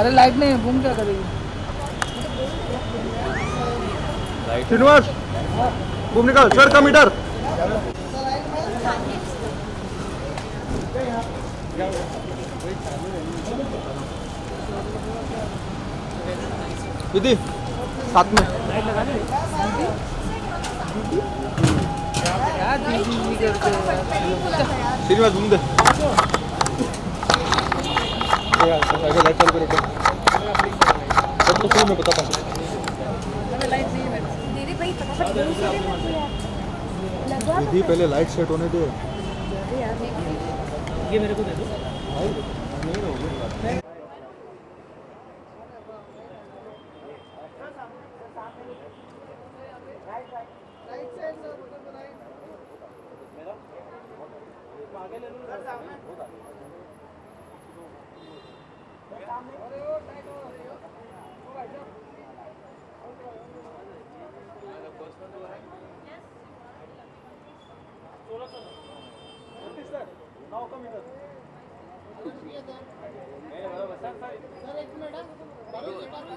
अरे लाइट नहीं है, बूम क्या करेगी? श्रीनिवास घूम निकल सर का मीटर दीदी साथ में क्या दीदी करते हैं? श्रीनिवास घूम दे लाइट चालू करो सब तो शुरू में बताता हूँ दीदी भाई फटाफट घूम से दे मेरे को यार लगवा दीदी पहले लाइट सेट होने दे ये मेरे को दे दो।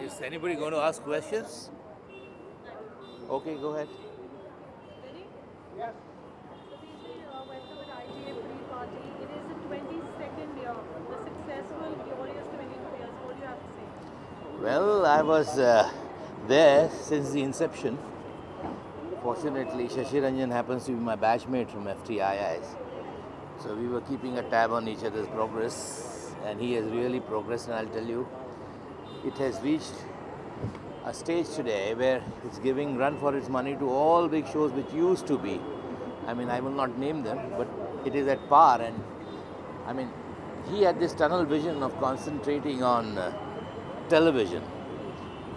Is anybody going to ask questions? Okay, go ahead. Welcome at ITA pre-party. It is the 22nd year, the successful, glorious 22 years. What do you have to say? Well, I was there since the inception. Fortunately, Shashi Ranjan happens to be my batchmate from FTIIs. So we were keeping a tab on each other's progress, and he has really progressed, and I'll tell you, it has reached a stage today where it's giving run for its money to all big shows which used to be. I mean, I will not name them, but it is at par. And I mean, he had this tunnel vision of concentrating on television,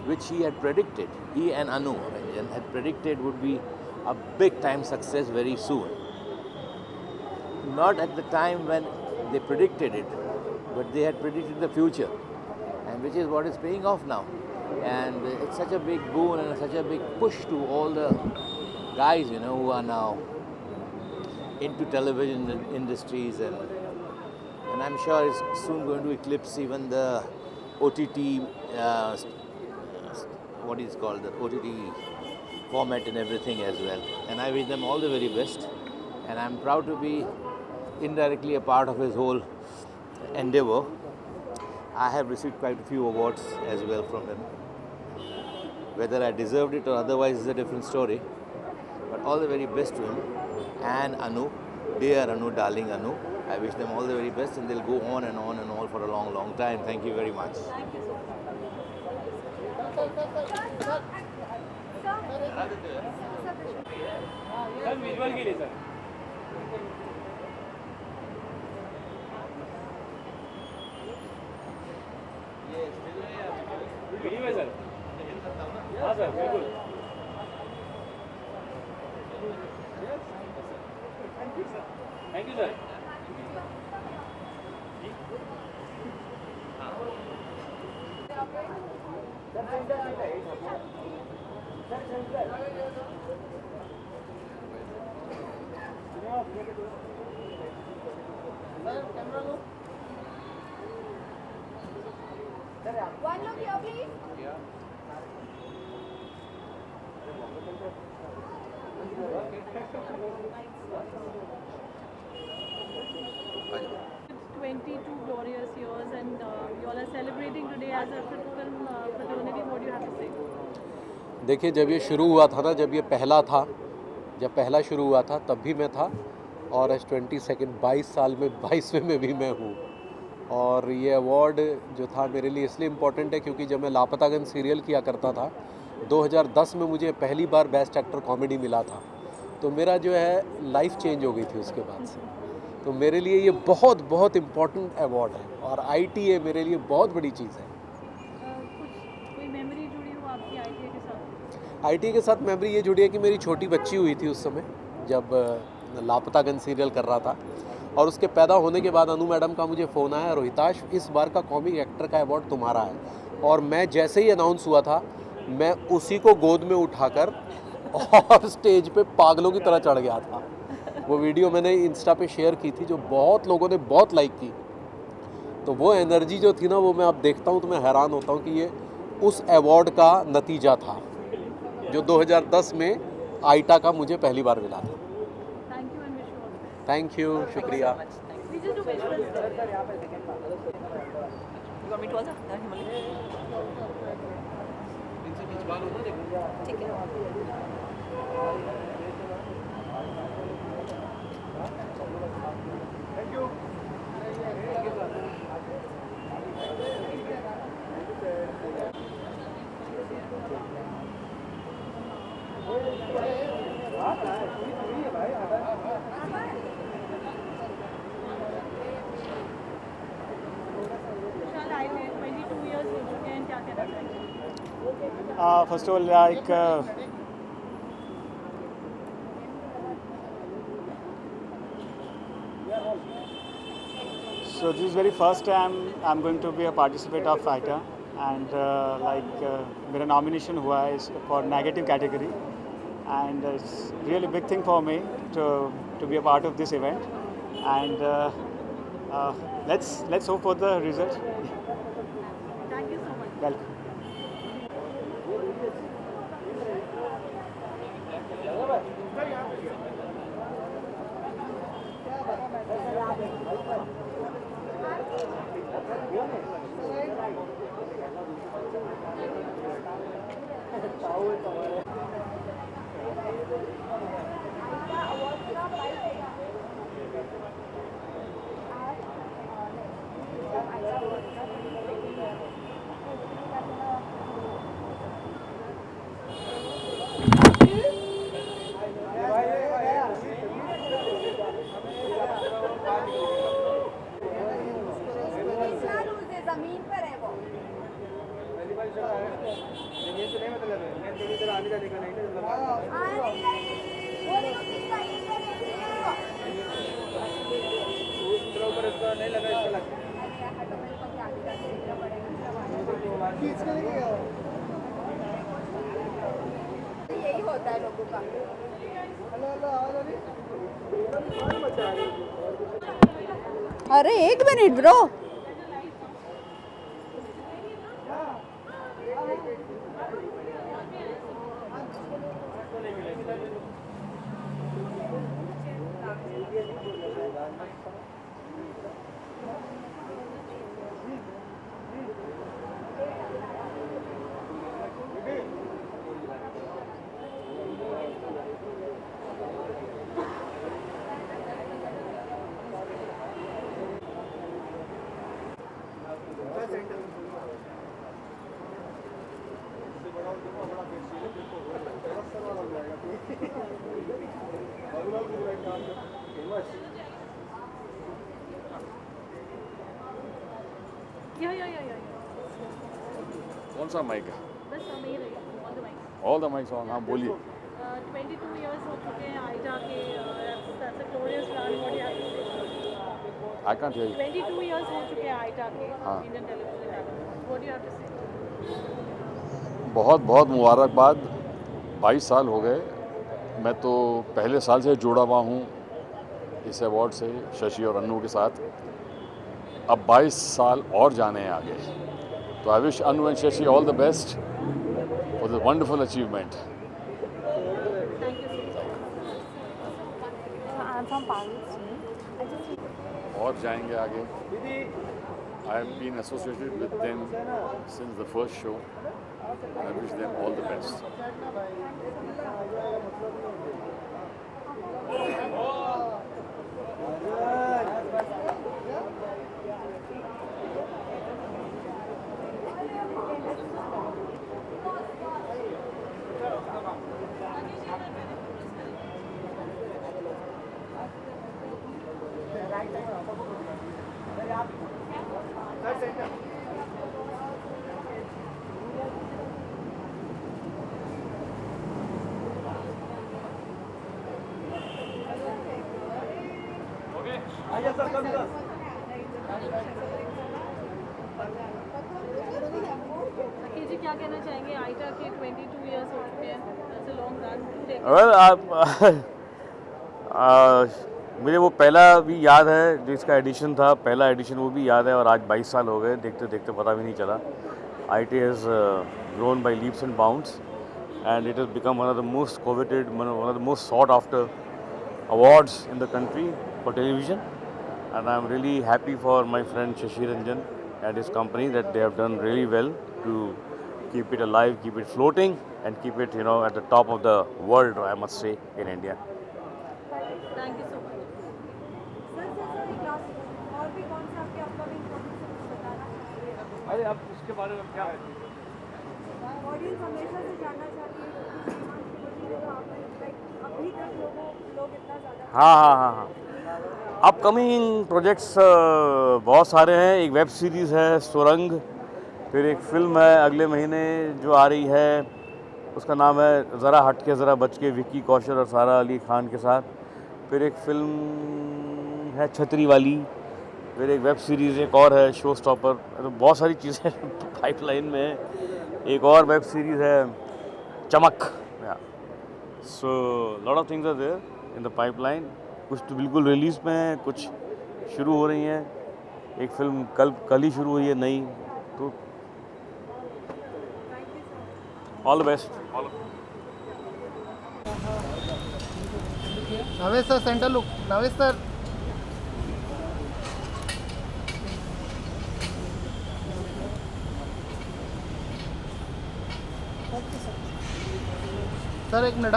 which he had predicted, he and Anu Ranjan had predicted would be a big time success very soon. Not at the time when they predicted it, but they had predicted the future, and which is what is paying off now. And it's such a big boon and such a big push to all the guys, you know, who are now into television industries, and I'm sure it's soon going to eclipse even the OTT, what is called the OTT format and everything as well. And I wish them all the very best, and I'm proud to be indirectly a part of his whole endeavor. I have received quite a few awards as well from him. Whether I deserved it or otherwise is a different story. But all the very best to him and Anu, dear Anu, darling Anu. I wish them all the very best, and they'll go on and on and on for a long, long time. Thank you very much. Thank you so much. Thank you, sir. One look here, please. It's 22 glorious years, and you all are celebrating today as a film fraternity. What do you have to say? देखिए, जब ये शुरू हुआ था ना, जब ये पहला था, जब पहला शुरू हुआ था तब भी मैं था, और एज 22nd 22 साल में 22वें में भी मैं हूँ। और ये अवार्ड जो था मेरे लिए इसलिए इम्पोर्टेंट है क्योंकि जब मैं लापतागंज सीरियल किया करता था 2010 में मुझे पहली बार बेस्ट एक्टर कॉमेडी मिला था, तो मेरा जो है लाइफ चेंज हो गई थी उसके बाद से। तो मेरे लिए ये बहुत बहुत इम्पोर्टेंट अवार्ड है, और ITA मेरे लिए बहुत बड़ी चीज़ है। कोई मेमोरी जुड़ी हो आपकी ITA के साथ? ITA के साथ मेमोरी ये जुड़ी है कि मेरी छोटी बच्ची हुई थी उस समय जब लापतागंज सीरियल कर रहा था, और उसके पैदा होने के बाद अनु मैडम का मुझे फ़ोन आया, रोहिताश इस बार का कॉमिक एक्टर का अवार्ड तुम्हारा है। और मैं जैसे ही अनाउंस हुआ था, मैं उसी को गोद में उठाकर और स्टेज पे पागलों की तरह चढ़ गया था। वो वीडियो मैंने इंस्टा पे शेयर की थी, जो बहुत लोगों ने बहुत लाइक की। तो वो एनर्जी जो थी ना, वो मैं अब देखता हूँ तो मैं हैरान होता हूँ कि ये उस अवार्ड का नतीजा था जो 2010 में आईटा का मुझे पहली बार मिला था। Thank you and wish you all the best. Thank you, शुक्रिया। We just do visuals. You want me to also? No, Himali. ठीक है। विशाल आए थे 22 years हो चुके हैं, क्या कहना चाहेंगे? First of all, like so this is very first time I'm going to be a participant of FITA, and मेरा nomination हुआ है for negative category, and it's really big thing for me to be a part of this event, and let's hope for the result. Thank you so much. Welcome. जमीन पर है वो। यही होता है लोगों का। अरे एक मिनट ब्रो। Yeah. कौन सा माइक है? बस हमें ही रहेगा on the mic. All the mics on. हाँ बोलिए। 22 years हो चुके हैं आईटा के, that's a glorious run. What do you have to say? I can't hear you. 22 years हो चुके हैं आईटा के, हाँ। Indian television act. What do you have to say? बहुत बहुत मुबारकबाद। 22 साल हो गए। मैं तो पहले साल से जुड़ा हुआ हूँ इस अवार्ड से, शशि और अन्नू के साथ। अब 22 साल और जाने हैं आगे, तो I wish Annu and Shashi all the best for the wonderful achievement. I'm from Paris. और जाएंगे आगे। I have been associated with them since the first show. I wish them all the best. Akhil ji क्या कहना चाहेंगे? आईटा के 22 years हो चुके हैं, that's a long run. Take Well, मुझे वो पहला भी याद है जो इसका एडिशन था, पहला एडिशन वो भी याद है, और आज 22 साल हो गए, देखते देखते पता भी नहीं चला। IIT has grown by leaps and bounds, and it has become one of the most coveted, one of the most sought after awards in the country for television. And I'm really happy for my friend Shashi Ranjan and his company that they have done really well to keep it alive, keep it floating, and keep it, at the top of the world, I must say, in India. Thank you so much. Sir एक last और भी कौन सा आपके upcoming project बताना चाहिए? अरे अब उसके बारे में क्या है? ऑडियंस हमेशा से जानना चाहती है कि श्रीमान त्रिपाठी ने जो आपने लाइक अभी तक लोग इतना ज़्यादा हाँ। अपकमिंग प्रोजेक्ट्स बहुत सारे हैं। एक वेब सीरीज़ है सुरंग, फिर एक फ़िल्म है अगले महीने जो आ रही है, उसका नाम है ज़रा हट के ज़रा बच के, विक्की कौशल और सारा अली खान के साथ। फिर एक फ़िल्म है छतरी वाली, फिर एक वेब सीरीज़ एक और है शो स्टॉपर। तो बहुत सारी चीज़ें पाइपलाइन में है। एक और वेब सीरीज़ है Chamak. So lot of things are there in the pipeline. कुछ तो बिल्कुल रिलीज़ में है, कुछ शुरू हो रही हैं। एक फ़िल्म कल ही शुरू हुई है नई। तो ऑल द बेस्ट। नवेश सर सेंटर लुक, नवेश सर सर एक मिनट।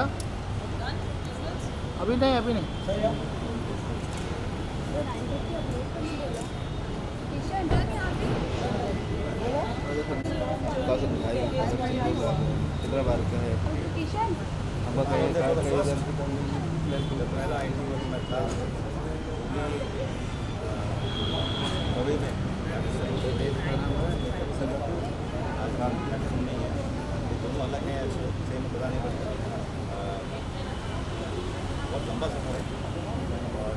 अभी नहीं बहुत लंबा सफ़र है और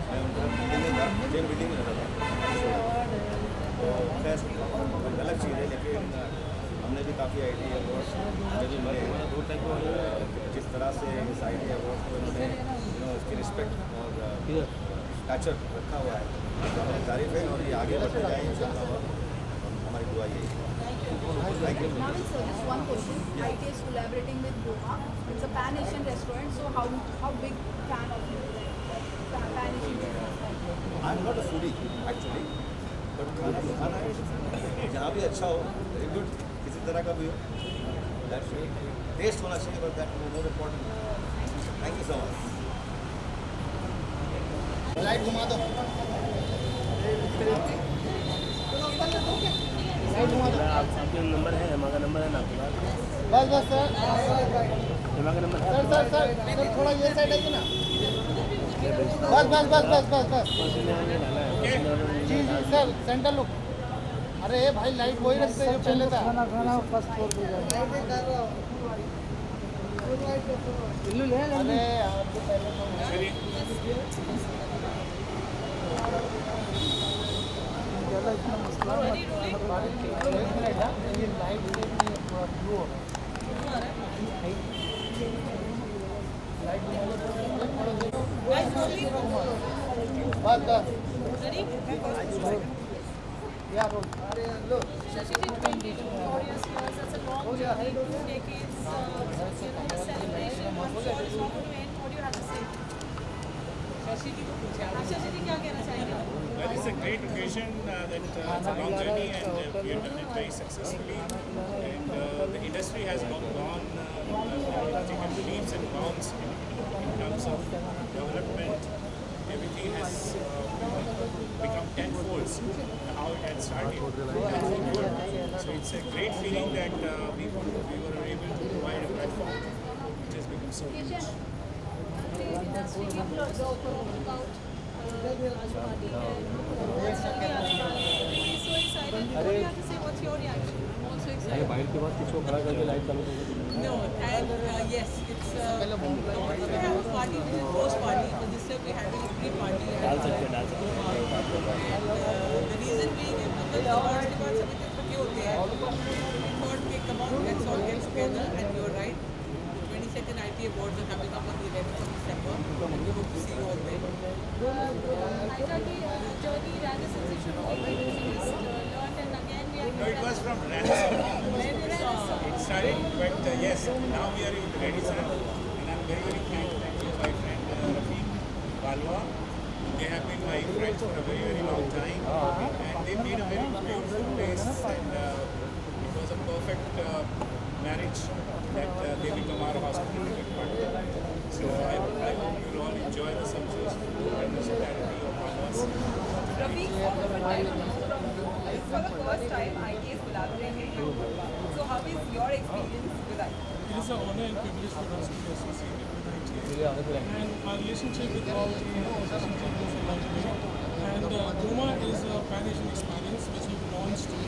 मैं उनका बिल्डिंग में रहता था, तो खैर अलग चीज़ है, लेकिन हमने भी काफ़ी IIT अवार्ड्स मुझे भी मिले हैं। जिस तरह से इस IIT अवार्ड को उन्होंने उसकी रिस्पेक्ट और स्टैचर रखा हुआ है, तो हमें तारीफ है और ये आगे बढ़ते जाए इंशाल्लाह, और हमारी दुआ यही है। Thank you. Just one question. IIT is collaborating with Goa. It's a pan-Asian restaurant. So how big fan of you? Pan-Asian restaurant. I'm not a foodie actually, but खाना है जहाँ भी अच्छा हो, very good, किसी तरह का भी हो, that's it. Taste होना चाहिए, but that is more important. Thank you so much. Light घुमा दो, आपका नंबर है, हमारा नंबर है ना? बस सर, हमारा नंबर है। सर थोड़ा ये साइड है ना। बस जी सर सेंटर लुक। अरे भाई लाइट वही रखते हैं जो पहले था। खाना फर्स्ट फ्लोर पे जाओ। ले अरे आपको पहले तो ज़्यादा इतना मसला ये लाइट थोड़ा ब्लू हो रहा है। Yeah, roll. Shashi ji, 22 glorious years, that's a long journey, 2 decades, the celebration, I'm sure it's not going to end. What do you have to say? Shashi ji, क्या कहना चाहेंगे? Well, it's a great occasion, it's a long journey, and we have done it very successfully, and the industry has taken leaps and bounds in terms of development. Everything has become tenfolds how it had started. So it's a great feeling that we were able to provide a platform which has become so huge. Industry people also talk about Rajmani and so excited. What do you have to say? What's your reaction? I'm also excited. No, and yes, it's normally we have a party which is roast party, but this year we're having a pre-party. And the reason being is because the awards के बाद सभी तक होते हैं. Thought कि come on, let's all get together, and you're right. 22nd ITA Awards are coming up on the 11th of December, and we hope to see you all there. Aisha ki journey Radisson se shuru hui thi. She just learned and again we are. No, it was from Radisson. It started, but yes, now we are in Radisson, and I'm very, very thankful to my friend Rafiq Balwa. They have been my friends for a very, very long time, and they made a very beautiful place, and it was a perfect marriage that they become our hospitality partner. So I hope you all enjoy the sumptuous food and hospitality of ours. Rafiq, for the first time ITA is collaborating. So how is your experience with ITA? It is an honor and privilege for us to be associated with ITA. And our relationship with all the association is a long way. And Goma is a pan-Asian experience which we've launched a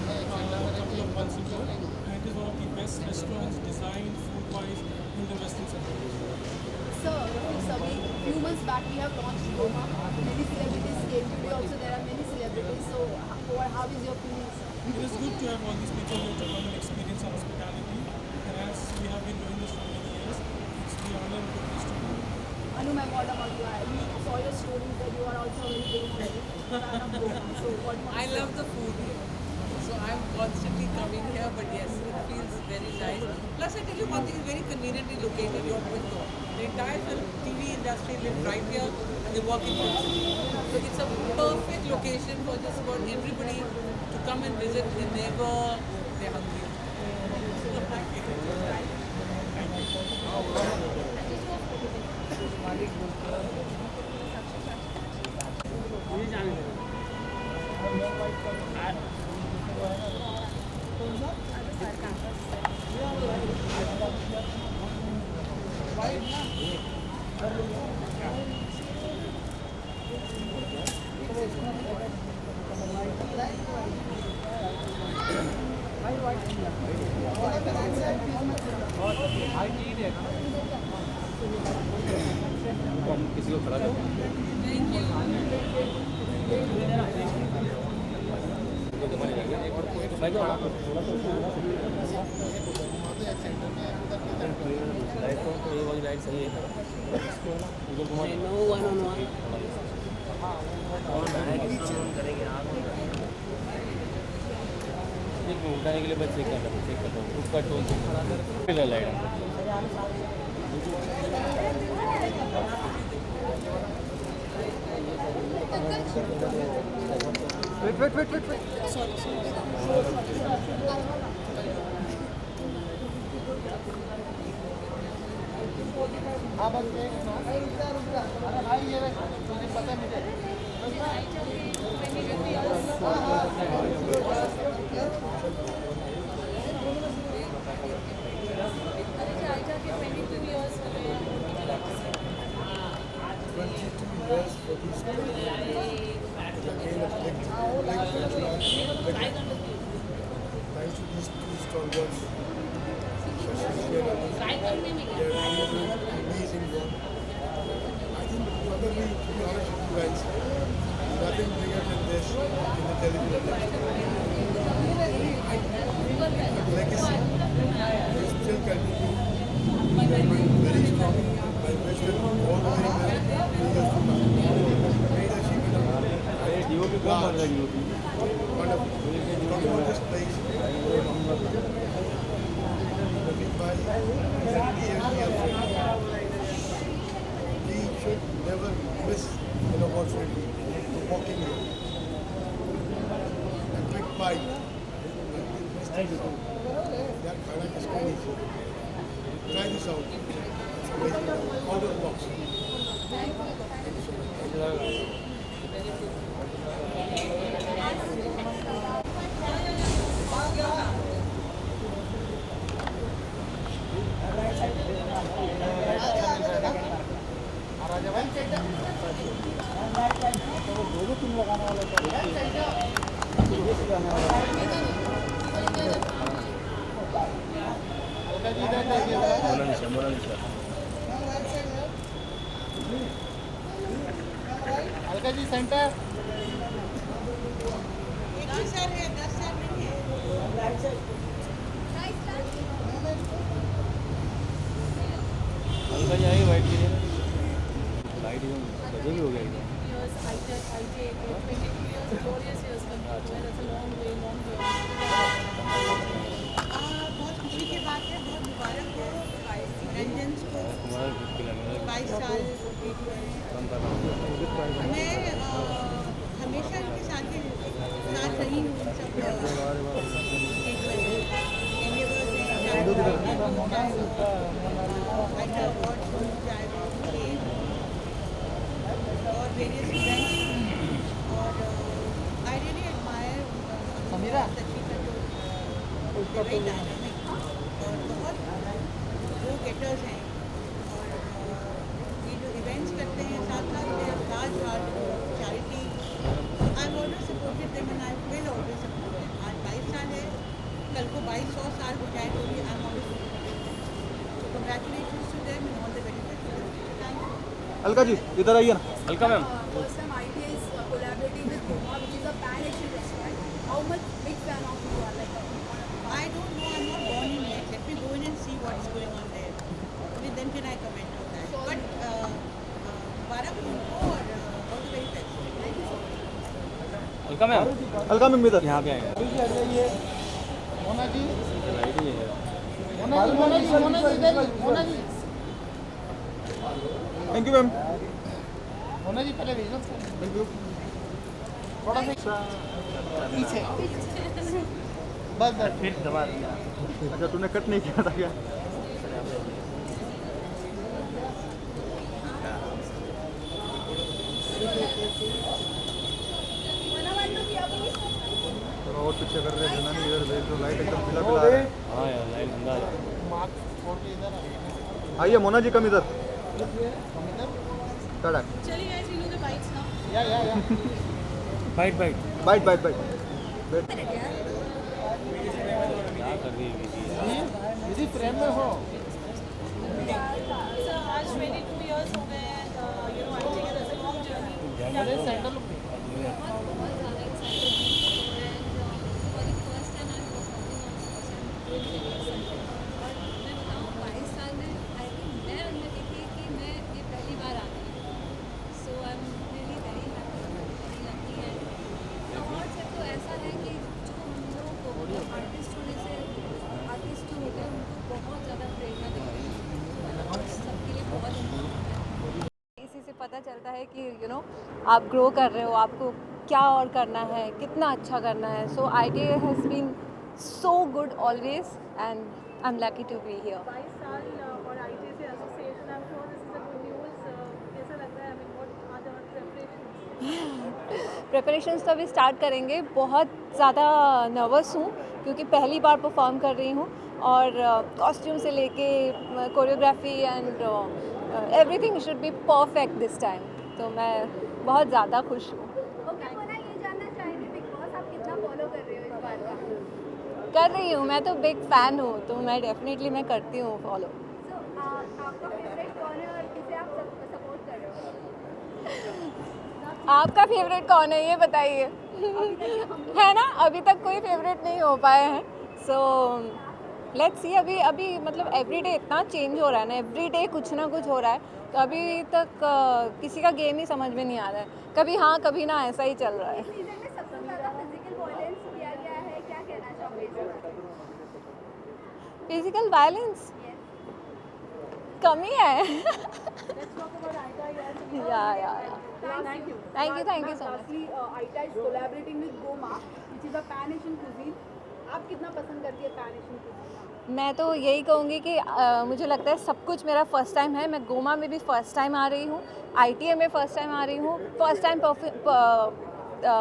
couple of months ago. And it is one of the best restaurants designed food-wise in the Western suburbs. So, Rafiq, few months back we have launched Goma. Many celebrities came. Today also there are many celebrities. So how is your feelings? It is good to have all these people here to come and experience our hospitality. And as we have been doing this for many years, it's the honor and privilege to do. Anu, ma'am, what about you? I saw your stories that you are also a very big fan of Goma. So what do you I love the food here. So I'm constantly coming here, but yes, it feels very nice. Plus, I tell you one thing, it's very conveniently located. You're window. The entire film TV industry lives right here, and they work in Film City. So it's a perfect location for just about everybody to come and visit whenever they're hungry. किसी को खड़ा कर light सही है करेंगे आप उठाने के लिए बस चेक कर रहा हूँ उसका टोन लाइट Wait. Sorry. हाँ बस अरे भाई ये तुझे पता मुझे Thanks to these two stalwarts, amazing work. I think probably, to be honest with you guys, nothing bigger than this in the television industry. The legacy is still continuing, very strong. I wish them all the very best in years to come. Great achievement. Wonderful. Talking about this place, we should never miss an opportunity to walk in here. A quick bite. That khana kiska nahi. Try this out. It's amazing. Order the box. Thank you so much. Alka ji centre 10 sir नहीं है हल्का ही आई white की light एकदम गजब ही हो गया एकदम years, I take 22 years, glorious years for me. That's a long way, long journey. बहुत खुशी की बात है, बहुत मुबारक हो रंजन को 22 साल मैं हमेशा उनके साथ रही हूँ इन सब और वेरियस इवेंट्स और आई रियली एडमायर सची का जो वेरी डायनामिक और बहुत वो गेटर्स हैं और ये जो इवेंट्स करते हैं साथ साथ में large charity I am always supported them and I will always support them आज 22 साल है कल को 2200 साल हो जाए तो भी I am always so congratulations to them and all the very best thank you Alka ji इधर आइए ना। Alka ma'am First time ITA is collaborating with Goma, which is a pan-Asian restaurant. How much big fan of you are? Like, I don't know. I'm not born in yet. Let me go in and see what's going on there. Only then can I comment on that. But Mubarak उनको और all the very best. Thank you so much. हल्का ma'am Alka ma'am इधर यहाँ पे आएंगे Mona ji light ही है Mona ji thank you ma'am Mona ji पहले भेजना थैंक यू थोड़ा सा पीछे बस फिर दबा दिया अच्छा तूने कट नहीं किया था क्या थोड़ा और पीछे कर रहे हैं ना इधर देख तो लाइट एकदम पिला पिला है हाँ यार लाइट अंदर आइए मोना जी कम इधर टाटा Chali guys, we do the bites now. या bite bite bite bite bite क्या कर रही है इसी फ्रेम में हो So आज 22 years हो गए हैं, you know, I take it as a long journey. Sandal इसी से पता चलता है कि यू नो आप ग्रो कर रहे हो, आपको क्या और करना है, कितना अच्छा करना है. So ITA has been so good always and I am lucky to be here. 22 साल और ITA से association, I am sure this is a good news. कैसा लग रहा है? I mean, what are the preparations? Preparations तो अभी start करेंगे. बहुत ज़्यादा नर्वस हूँ क्योंकि पहली बार परफॉर्म कर रही हूँ और कॉस्ट्यूम से लेके choreography and everything should be perfect this time. तो मैं बहुत ज़्यादा खुश हूँ. Okay, मोना ये जानना चाहेंगे बिग बॉस आप कितना फॉलो कर रहे हो इस बार का? कर रही हूँ, मैं तो बिग फ़ैन हूँ तो मैं डेफिनेटली मैं करती हूँ फॉलो. So, आपका फेवरेट कौन है और किसे आप सपोर्ट कर रहे हो? आपका फेवरेट कौन है ये बताइए. है ना, अभी तक कोई फेवरेट नहीं हो पाए हैं. So let's see. अभी मतलब एवरीडे इतना चेंज हो रहा है ना, एवरीडे कुछ ना कुछ हो रहा है. तो अभी तक किसी का गेम ही समझ में नहीं आ रहा है. कभी हाँ कभी ना, ऐसा ही चल रहा है. सीजन में सबसे ज़्यादा फिजिकल वायलेंस किया गया है, क्या कहना चाहोगे इस बार? फिजिकल वायलेंस कमी है. या Thank you. Thank you so much. Lastly, ITA is collaborating with Goma, which is a pan-Asian cuisine. आप कितना पसंद करती है pan-Asian cuisine? मैं तो यही कहूँगी कि मुझे लगता है सब कुछ मेरा फर्स्ट टाइम है. मैं गोमा में भी फर्स्ट टाइम आ रही हूँ, ITA में फर्स्ट टाइम आ रही हूँ, फर्स्ट टाइम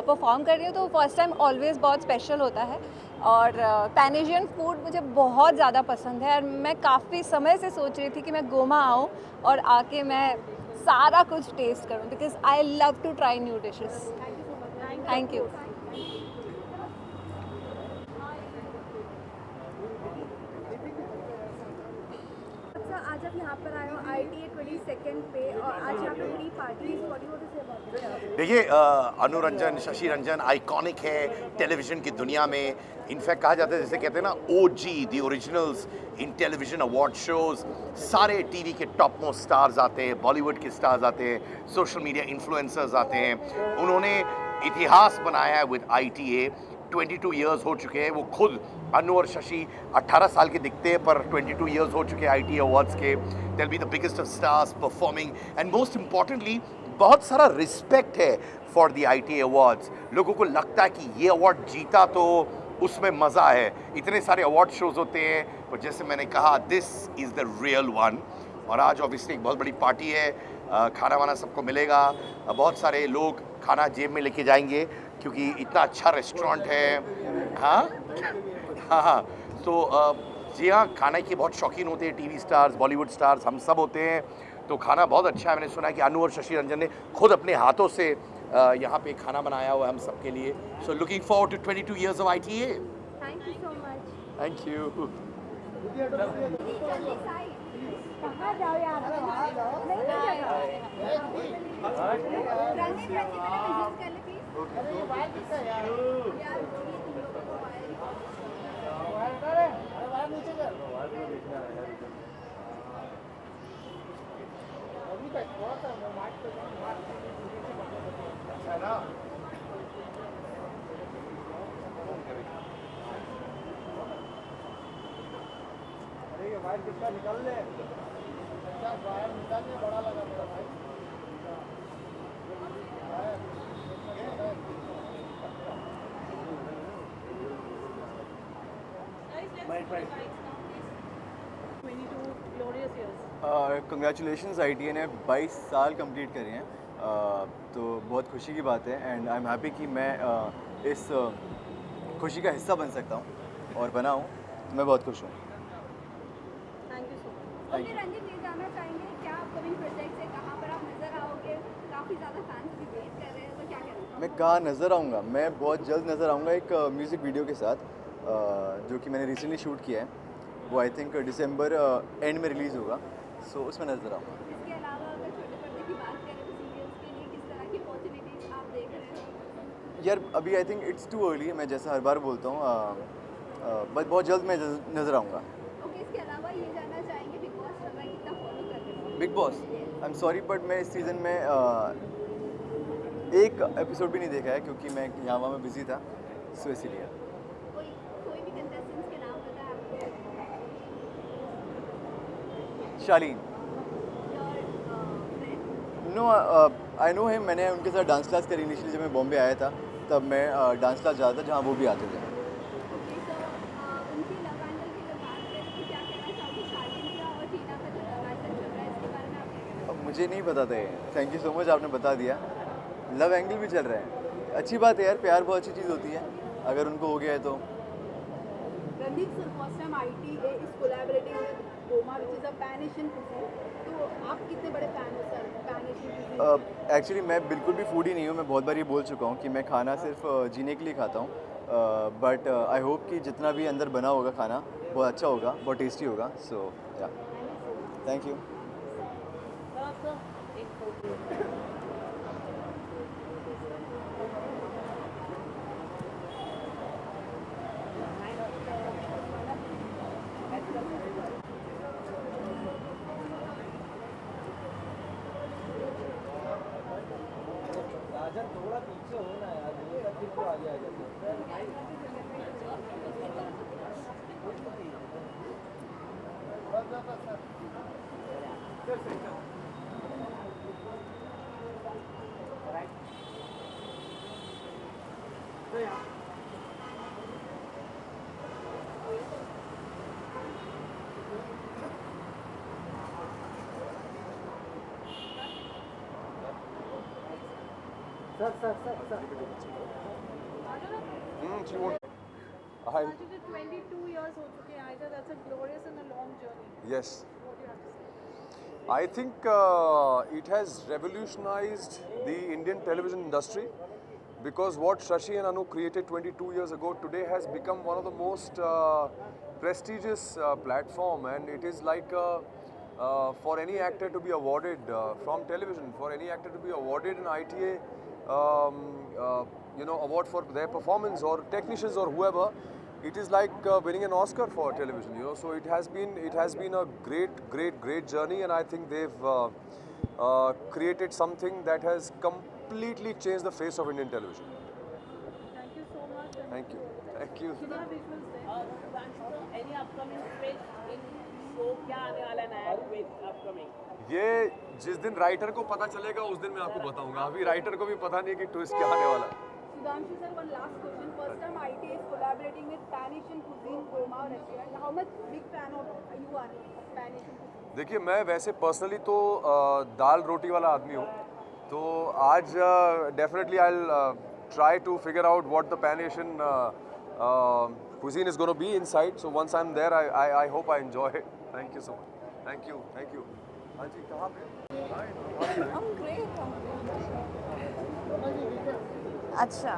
परफॉर्म कर रही हूँ. तो फर्स्ट टाइम ऑलवेज़ बहुत स्पेशल होता है. और पैन एशियन फूड मुझे बहुत ज़्यादा पसंद है और मैं काफ़ी समय से सोच रही थी कि मैं गोमा आऊँ और आके मैं सारा कुछ टेस्ट करूँ because I love to try new dishes. Thank you. अच्छा, आज आप यहाँ पर आए हो ITA 22nd पे और आज यहाँ पे बड़ी पार्टी है, what do you want to say about it? देखिए अनु रंजन, शशि रंजन आइकॉनिक है टेलीविज़न की दुनिया में। इनफैक्ट कहा जाता है, जैसे कहते हैं ना, OG the originals in television award shows. सारे टीवी के टॉप मोस्ट स्टार्स आते हैं, बॉलीवुड के स्टार्स आते हैं, सोशल मीडिया इन्फ्लुएंसर्स आते हैं। उन्होंने इतिहास बनाया है विद ITA। 22 इयर्स हो चुके हैं। वो खुद अनु और शशि 18 साल के दिखते हैं, पर 22 इयर्स हो चुके हैं ITA अवार्ड्स के। दिल be the biggest of stars performing and most importantly बहुत सारा रिस्पेक्ट है फॉर द ITA अवार्ड्स। लोगों को लगता है कि ये अवार्ड जीता तो उसमें मज़ा है। इतने सारे अवार्ड शोज़ होते हैं, पर जैसे मैंने कहा, this is the real one. और आज ऑब्वियसली एक बहुत बड़ी पार्टी है, खाना वाना सबको मिलेगा। बहुत सारे लोग खाना जेब में लेके जाएंगे क्योंकि इतना अच्छा रेस्टोरेंट है। हाँ, तो जी हाँ, खाने के बहुत शौकीन होते हैं टीवी स्टार्स, बॉलीवुड स्टार्स, हम सब होते हैं। तो खाना बहुत अच्छा है। मैंने सुना है कि अनु और शशि रंजन ने खुद अपने हाथों से यहाँ पे खाना बनाया हुआ है हम सब के लिए। So looking forward to 22 years of ITA। Thank you so much. Thank you. कहाँ जाओ यार? नहीं जाओ। रंजीत पहले विजिट कर ले प्लीज। यार बाहर कितना निकल ले, अच्छा बाहर निकलने बड़ा लगा मेरा भाई। कंग्रेचुलेशंस ITA ने 22 साल कंप्लीट करे हैं, तो बहुत खुशी की बात है। एंड आई एम हैप्पी कि मैं इस खुशी का हिस्सा बन सकता हूँ और बना हूँ, तो मैं बहुत खुश हूँ। ओके रंजीत, ये जानना चाहेंगे क्या अपकमिंग प्रोजेक्ट्स है, कहाँ पर आप नजर आओगे? काफ़ी ज़्यादा फैंस भी वेट कर रहे हैं, तो क्या कहना? मैं कहाँ नज़र आऊँगा? मैं बहुत जल्द नज़र आऊँगा एक म्यूज़िक वीडियो के साथ, जो कि मैंने रिसेंटली शूट किया है। वो आई थिंक दिसंबर एंड में रिलीज़ होगा, सो उसमें नज़र आऊँगा। इसके अलावा अगर छोटे पर्दे की बात करें तो सीरियल्स के लिए किस तरह की अपॉर्चुनिटीज आप देख रहे हैं? यार अभी I think it's too early, मैं जैसा हर बार बोलता हूँ, बट बहुत जल्द मैं नज़र आऊँगा। ओके, इसके अलावा ये जानना चाहेंगे बिग बॉस चल रहा है, कितना फॉलो कर रहे हैं? Big boss, I am sorry but मैं इस सीज़न में एक एपिसोड भी नहीं देखा है क्योंकि मैं यहाँ वहाँ में बिजी था, सो इसीलिए। कोई भी कंटेस्टेंट्स के नाम पता है आपको? शालीन, नो आई नो हिम। मैंने उनके साथ डांस क्लास करी इनिशियली जब मैं बॉम्बे आया था, तब मैं डांस क्लास जाता था जहाँ वो भी आते थे। उनकी लव एंगल की जब बात करें तो क्या कहना चाहोगे? शालीन का और टीना का जो लव एंगल चल रहा है, इसके बारे में आप क्या कहना? अब मुझे नहीं पता था, थैंक यू सो मच, आपने बता दिया। लव एंगल भी चल रहा है, अच्छी बात है यार, प्यार बहुत अच्छी चीज़ होती है अगर उनको हो गया है तो। Randeep sir, first time ITA is collaborating with Goma which is a pan Asian cuisine, तो आप कितने बड़े फैन हो sir pan Asian cuisine? Actually मैं बिल्कुल भी फूडी नहीं हूँ, मैं बहुत बार ये बोल चुका हूँ कि मैं खाना सिर्फ जीने के लिए खाता हूँ, बट आई होप कि जितना भी अंदर बना होगा खाना बहुत अच्छा होगा, बहुत टेस्टी होगा। सो या, थैंक यू। थोड़ा पीछे हो ना यार, ये सब फिर तो आ जाएगा। Sir Hi. 22 years हो चुके हैं Ayesha, that's a glorious and a long journey. Yes. What do you have to say? I think it has revolutionized the Indian television industry because what Shashi and Anu created 22 years ago today has become one of the most prestigious platform, and it is like for any actor to be awarded from television, for any actor to be awarded an ITA, award for their performance, or technicians or whoever, it is like winning an Oscar for television. So it has been a great journey, and I think they've created something that has completely changed the face of Indian television. Thank you so much. Thank you. Thank you. कितना visuals है? Any upcoming twist in show क्या आने वाला है नया twist upcoming? ये जिस दिन राइटर को पता चलेगा उस दिन मैं आपको बताऊंगा. अभी राइटर को भी पता नहीं कि ट्विस्ट क्या आने वाला है. Sudhanshu sir, one last question. First time ITA is collaborating with Pan Asian Cuisine, Goma restaurant. How much big fan of you are of Pan Asian Cuisine? देखिए, मैं वैसे पर्सनली तो दाल रोटी वाला आदमी हूँ, तो आज definitely I will try to figure out what the pan Asian cuisine is going to be inside. So once I'm there, I hope I enjoy it. Thank you so much. Thank you. हाँ जी, कहाँ पे? I'm great. अच्छा.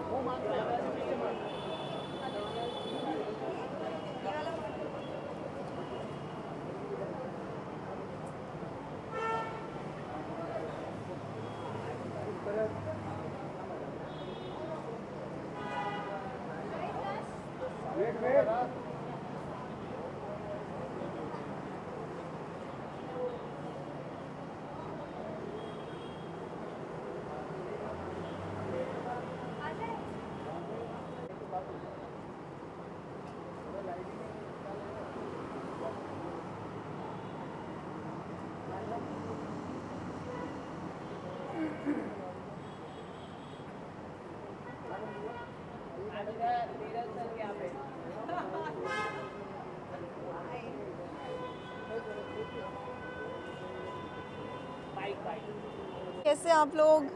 कैसे आप लोग?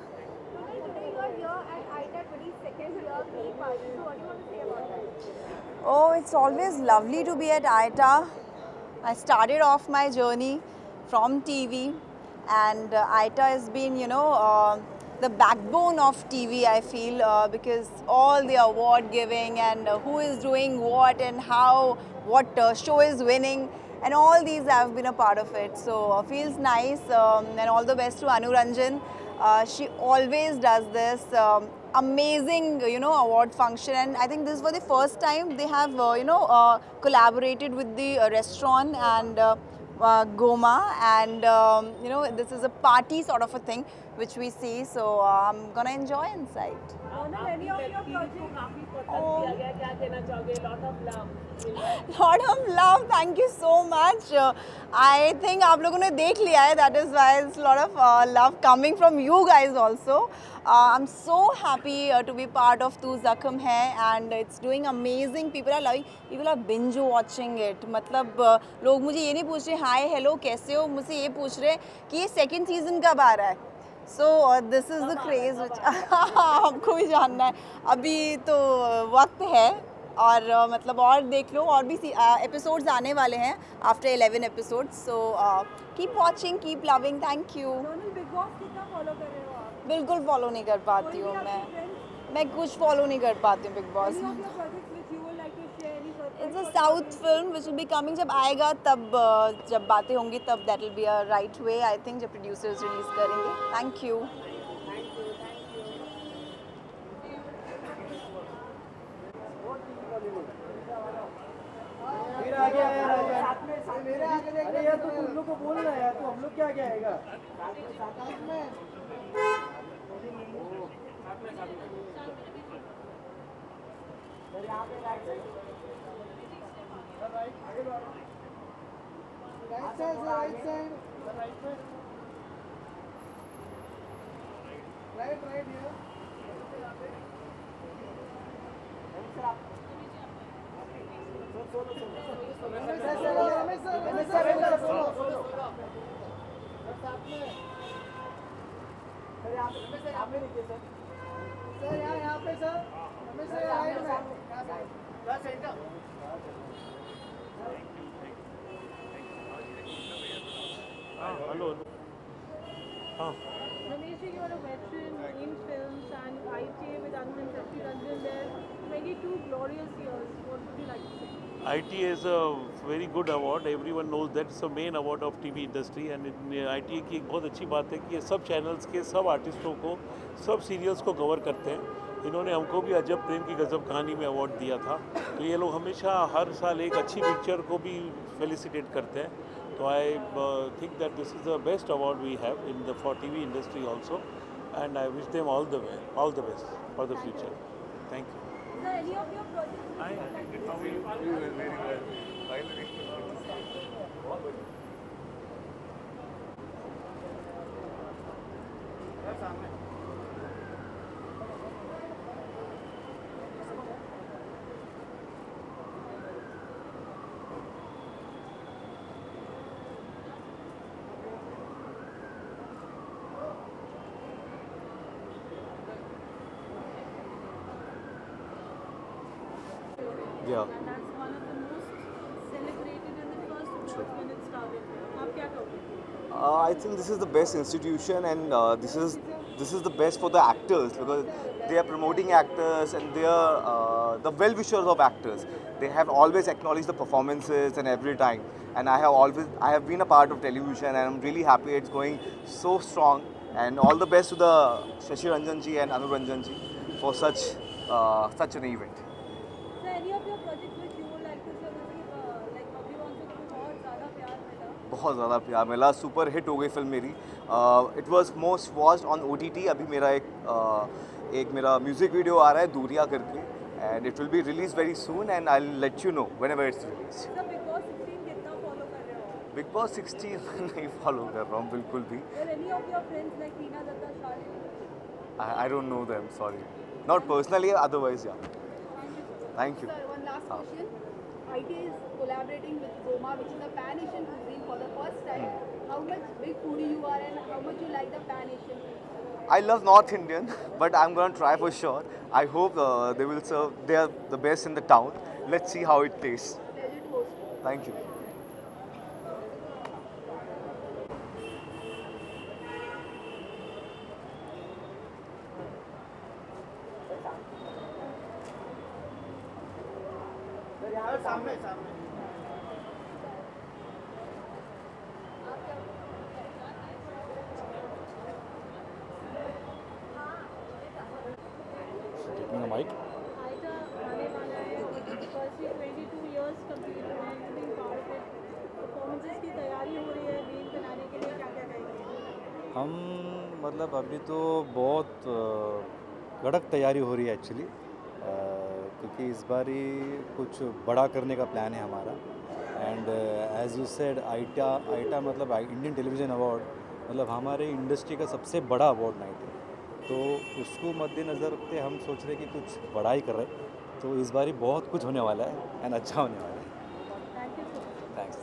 Oh, it's always lovely to be at ITA. I started off my journey from TV, and ITA has been, the backbone of TV, I feel, because all the award giving and who is doing what and how, what show is winning, and all these I've been a part of it. So feels nice, and all the best to Anu Ranjan. She always does this amazing, award function, and I think this was the first time they have, collaborated with the restaurant and Goma, and this is a party sort of a thing which we see, so I'm gonna enjoy inside. Any of your projects? Lot of love, thank you so much. I think आप लोगों ने देख लिया है, that is why it's a lot of love coming from you guys also. I'm so happy to be part of Tu Zakham Hai, and it's doing amazing. People are binge watching it. मतलब लोग मुझे ये नहीं पूछ रहे hi hello कैसे हो, मुझसे ये पूछ रहे कि ये सेकंड सीजन कब आ रहा है. So this is the craze which आपको भी जानना है. अभी तो वक्त है, और मतलब और देख लो, और भी एपिसोड्स आने वाले हैं after 11 episodes. So keep watching, keep loving. Thank you. Big boss कितना फॉलो कर रहे हो आप? बिल्कुल फॉलो नहीं कर पाती हूँ मैं कुछ फॉलो नहीं कर पाती हूँ big boss. It's a south film which will be coming. जब आएगा तब जब बातें होंगी तब that will be a right way, I think, जब प्रोड्यूसर्स रिलीज करेंगे. Thank you. मेरे आगे देख यार, तो तुम लोग को बोल रहा है यार, तो हम लोग क्या क्या आएगा राइट सर यहाँ पे sir hello. Ramesh ji, you are a veteran in films and ITA with Anu and Shashi Ranjan there. 22 glorious years. What would you like to say? ITA is a very good award. Everyone knows that it's the main award of TV industry and ITA की एक बहुत अच्छी बात है कि ये सब channels के सब आर्टिस्टों को सब सीरियल्स को कवर करते हैं. इन्होंने हमको भी अजब प्रेम की गजब कहानी में अवार्ड दिया था. तो ये लोग हमेशा हर साल एक अच्छी पिक्चर को भी फेलिसिटेट करते हैं. तो I think that this is the best award we have in the for TV industry also and I wish them all the best for the future. Thank you. Sir, any of your projects? Yeah. And that's one of the most celebrated and the first awards when it started. आप क्या कहोगे? I think this is the best institution, and this is the best for the actors because they are promoting actors and they are the well-wishers of actors. They have always acknowledged the performances and every time. And I have been a part of television, and I'm really happy it's going so strong. And all the best to the Shashi Ranjan ji and Anu Ranjan ji for such an event. Sir, any of your projects which you would like to share with like अभी also को बहुत ज़्यादा प्यार मिला. बहुत ज़्यादा प्यार मिला. सुपर हिट हो गई फिल्म मेरी. It was most watched on OTT. अभी मेरा एक मेरा म्यूजिक वीडियो आ रहा है दूरिया करके, and it will be release very soon and I will let you know whenever it's release. Sir, Big Boss 16 कितना follow कर रहे हो? बिग बॉस 16 नहीं फॉलो कर रहा हूँ बिल्कुल भी. Well, any of your friends like Tina Datta, Shalini? I don't know them, sorry. Not personally, otherwise, yeah. Thank you. Sir, one last question. ITA is collaborating with Goma, which is a pan-Asian cuisine for the first time. How much big foodie you are and how much you like the pan-Asian cuisine? I love North Indian, but I'm going to try for sure. I hope they will serve. They are the best in the town. Let's see how it tastes. Pleasure to host you. Thank you. Taking the mic. ITA आने वाला है. Firstly, 22 years complete हुए हैं being part of it. Performances की तैयारी हो रही है रील बनाने के लिए. क्या-क्या करेंगे? हम मतलब अभी तो बहुत कड़क तैयारी हो रही है एक्चुअली, क्योंकि इस बार ही कुछ बड़ा करने का प्लान है हमारा. एंड एज यू सेड आईटा मतलब इंडियन टेलीविज़न अवार्ड मतलब हमारे इंडस्ट्री का सबसे बड़ा अवार्ड नाइट है. तो उसको मद्देनज़र रखते हम सोच रहे कि कुछ बड़ा ही कर रहे. तो इस बार ही बहुत कुछ होने वाला है एंड अच्छा होने वाला है. Thank you so much. Thanks.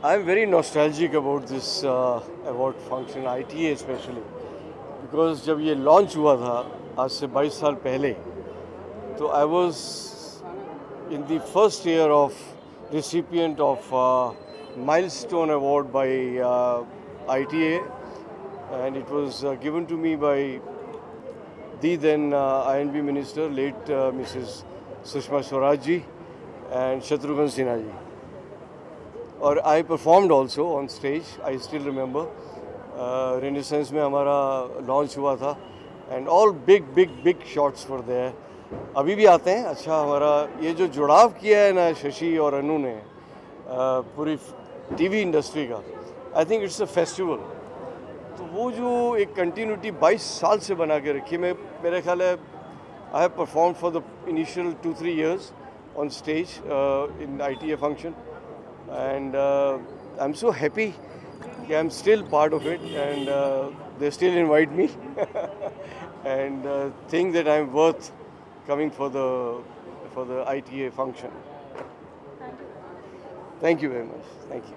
I'm very nostalgic about this award function, ITA especially, because जब ये launch हुआ था आज से 22 साल पहले, तो I was in the first year of recipient of milestone award by ITA, and it was given to me by the then INB minister, late Mrs. Sushma Swaraj ji and Shatrughan Sinha ji. और I performed also on stage. I still remember Renaissance में हमारा launch हुआ था, and all big shots were there. अभी भी आते हैं. अच्छा हमारा ये जो जुड़ाव किया है ना शशि और अनु ने पूरी TV इंडस्ट्री का, I think it's a festival. तो वो जो एक कंटिन्यूटी 22 साल से बना के रखी, मेरे ख्याल है I have performed for the initial 2-3 years on stage in ITA function. and I'm so happy that I'm still part of it, and they still invite me and think that I'm worth coming for the ITA function. Thank you very much. Thank you.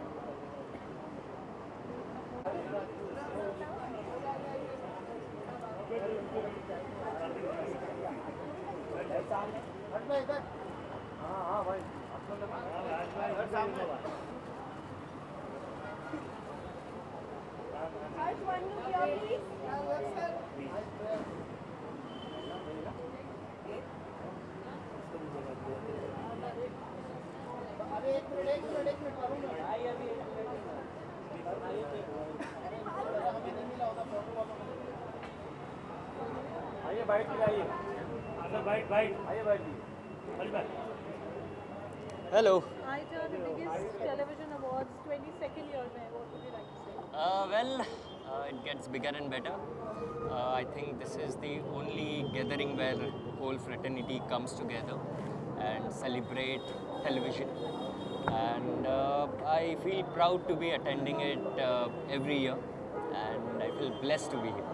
आइए bite दिलाइए sir, bite आइए bite Hello. ITA, the biggest television awards, 22nd year में, what would you like to say? It gets bigger and better. I think this is the only gathering where whole fraternity comes together and celebrate television. And I feel proud to be attending it every year, and I feel blessed to be here.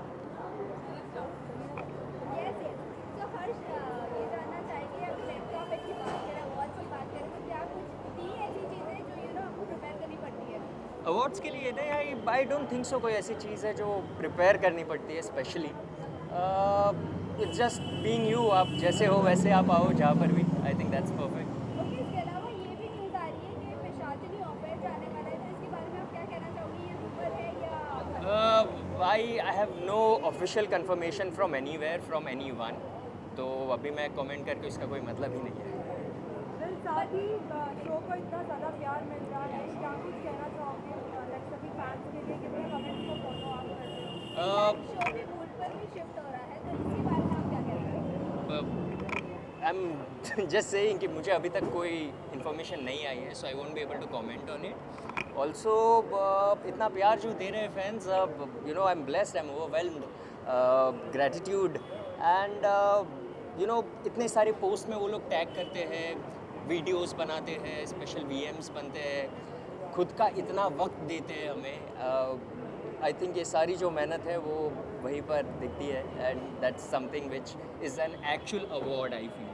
Awards के लिए नहीं, आई don't think so कोई ऐसी चीज़ है जो prepare करनी पड़ती है specially. It's just being you, आप जैसे हो वैसे आप आओ जहाँ पर भी. I think that's perfect. इसके अलावा ये भी न्यूज़ आ रही है कि पिशाचिनी ऑफर जाने वाला है, तो इसके बारे में आप क्या कहना चाहोगे? ये रूमर है या I have no official confirmation from anywhere from anyone, तो अभी मैं कमेंट करके इसका कोई मतलब ही नहीं है. साथ ही शो को इतना ज़्यादा प्यार मिल रहा है, क्या कुछ कहना चाहोगे सभी फैंस के लिए, कितने कमेंट्स को फॉलो आप करते हो? शो भी मूड पर भी शिफ्ट हो रहा है, तो इसके बारे में आप क्या कहते हो? आई एम जस्ट सेइंग कि मुझे अभी तक कोई इन्फॉर्मेशन नहीं आई है, so I won't be able to comment on it. Also इतना प्यार जो दे रहे हैं fans, you know I am blessed, I am overwhelmed, gratitude and you know इतने सारे पोस्ट में वो लोग टैग करते हैं, वीडियोस बनाते हैं, स्पेशल VMs बनते हैं, खुद का इतना वक्त देते हैं हमें. आई थिंक ये सारी जो मेहनत है वो वहीं पर दिखती है, and that's something which is an actual award. I feel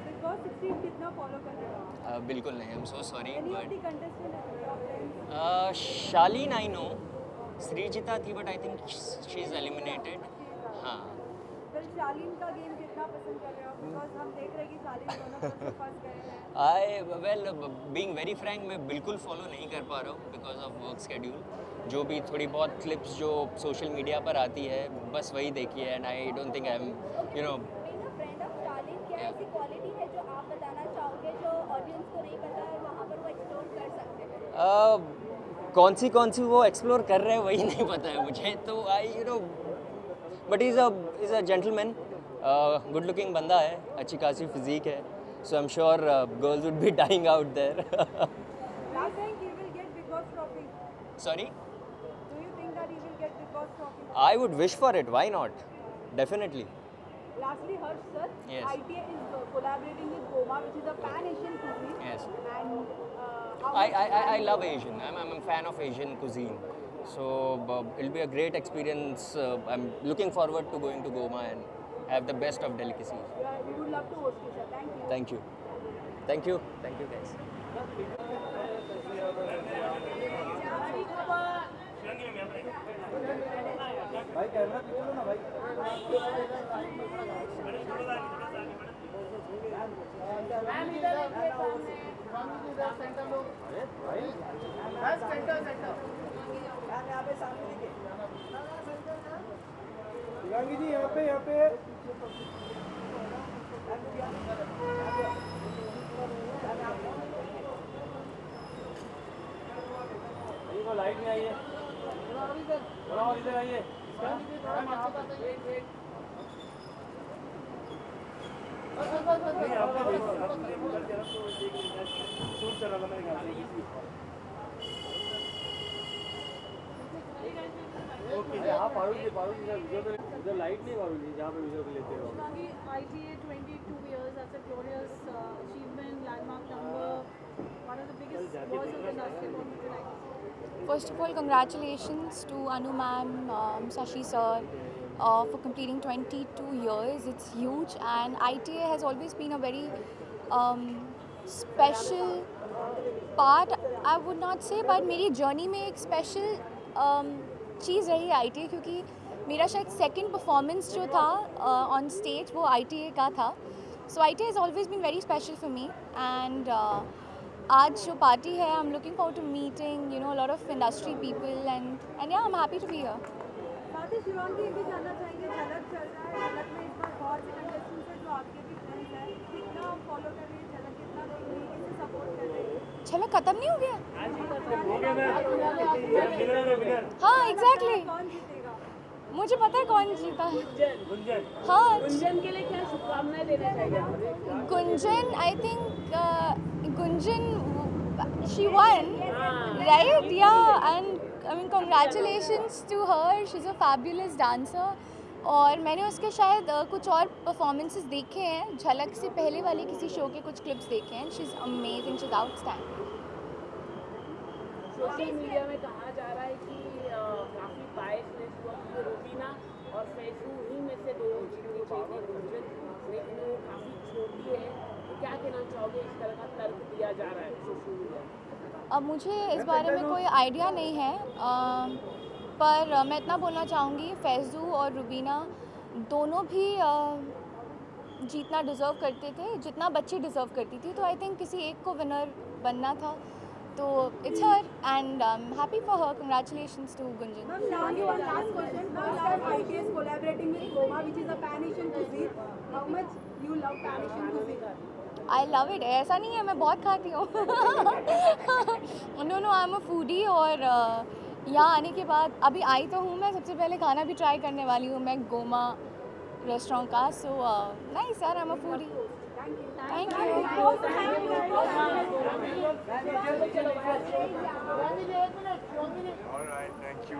Bigg Boss 16 कितना फॉलो कर रहे हो? बिल्कुल नहीं, I am so sorry, Any of but the contestants top 10? Shalin I know, Sreejita थी but I think she is eliminated. हाँ, फिर शालीन का गेम कितना पसंद कर रहे हो? बिकॉज हम देख रहे हैं कि शालीन दोनों तरफ से फंस गए हैं. बीइंग वेरी फ्रैंक, मैं बिल्कुल फॉलो नहीं कर पा रहा हूँ बिकॉज ऑफ वर्क शेड्यूल. जो भी थोड़ी बहुत क्लिप्स जो सोशल मीडिया पर आती है बस वही देखी है, and I don't think I am you know. Being a friend of Shalin, क्या ऐसी क्वालिटी है जो आप बताना चाहोगे जो ऑडियंस को नहीं पता है, वहाँ पर वो एक्सप्लोर कर सकते हैं? कौन सी वो एक्सप्लोर कर रहे हैं वही नहीं पता है मुझे, तो I you know, but is a gentleman, good looking बंदा है, अच्छी खासी फिजिक है, so I am sure girls would be dying out there. Do you think he will get Big Boss trophy? Sorry? Do you think that he will get Big Boss trophy? I would wish for it, why not? Definitely. Lastly, Harsh sir, Yes. ITA is collaborating with Goma, which is a pan-Asian cuisine. Yes. And how I love Asian. I'm a fan of Asian cuisine. So it'll be a great experience. I'm looking forward to going to Goma and have the best of delicacies. We would love to host you, sir. Thank you. Thank you. Thank you. Thank you, guys. भाई camera पीछे लो ना भाई. Centre लो. अरे भाई centre यहाँ पे सामने दिखे. शिवांगी जी यहाँ पे वो लाइट नहीं आई है, थोड़ा और इधर आइए. नहीं आपका शूट चला था मेरे ख्याल से. ओके, हाँ पारुल जी इधर लाइट नहीं, पारुल जी जहाँ पे वीडियो लेते हो. ITA 22 years, that's a glorious achievement, landmark number. One of the biggest words of the industry. What would you like to say? First of all, congratulations to Anu ma'am, Sashi sir, for completing 22 years. It's huge, and ITA has always been a very special part, I would not say, but मेरी journey में एक special चीज़ रही है ITA, क्योंकि मेरा शायद second performance जो था ऑन स्टेज वो ITA का था. So ITA has always been very special for me, and आज जो पार्टी है, I'm looking forward to meeting a lot of industry people, and yeah, I'm happy to be here. साथ ही शिवांगी ये भी जानना चाहेंगे, झलक चल रहा है, झलक में इस बार बहुत से कंटेस्टेंट्स हैं जो आपके भी फ्रेंड्स हैं, कितना आप फॉलो कर रहे हैं झलक, कितना देख रहे हैं, किसे सपोर्ट कर रहे हैं? झलक खत्म नहीं हो गया? हाँ, एग्जैक्टली. कौन जीतेगा? मुझे पता है कौन जीता. हाँ, गुंजन के लिए क्या शुभकामनाएं देना चाहिए? Gunjan, I think Gunjan, she won, right? Yeah, and I mean congratulations to her. She's a fabulous dancer. और मैंने उसके शायद कुछ और परफॉर्मेंसेस देखे हैं, झलक से पहले वाले किसी शो के कुछ क्लिप्स देखे हैं. She is amazing, she is outstanding. Social media में कहा जा रहा है कि काफ़ी बायसनेस हुआ कि रूबीना और फैजू ही में से दो जीतनी चाहिए गुंजन, लेकिन वो काफ़ी छोटी है. तो क्या कहना चाहोगे? इस तरह का तर्क दिया जा रहा है सोशल मीडिया में. अब मुझे इस बारे में कोई आइडिया नहीं है, पर मैं इतना बोलना चाहूँगी, फैज़ू और रुबीना दोनों भी जीतना डिज़र्व करते थे, जितना बच्ची डिज़र्व करती थी. तो आई थिंक किसी एक को विनर बनना था, तो it's her, and I am happy for her. Congratulations to Gunjan. Last question. First time ITA is collaborating with Goma, which is a pan-Asian cuisine. How much you love pan-Asian cuisine? I love it. ऐसा नहीं है, मैं बहुत खाती हूँ. No I am a foodie, और यहाँ आने के बाद अभी आई तो हूँ मैं, सबसे पहले खाना भी ट्राई करने वाली हूँ मैं गोमा रेस्टोरेंट का. सो नाइस यार, I am a foodie. Thank you.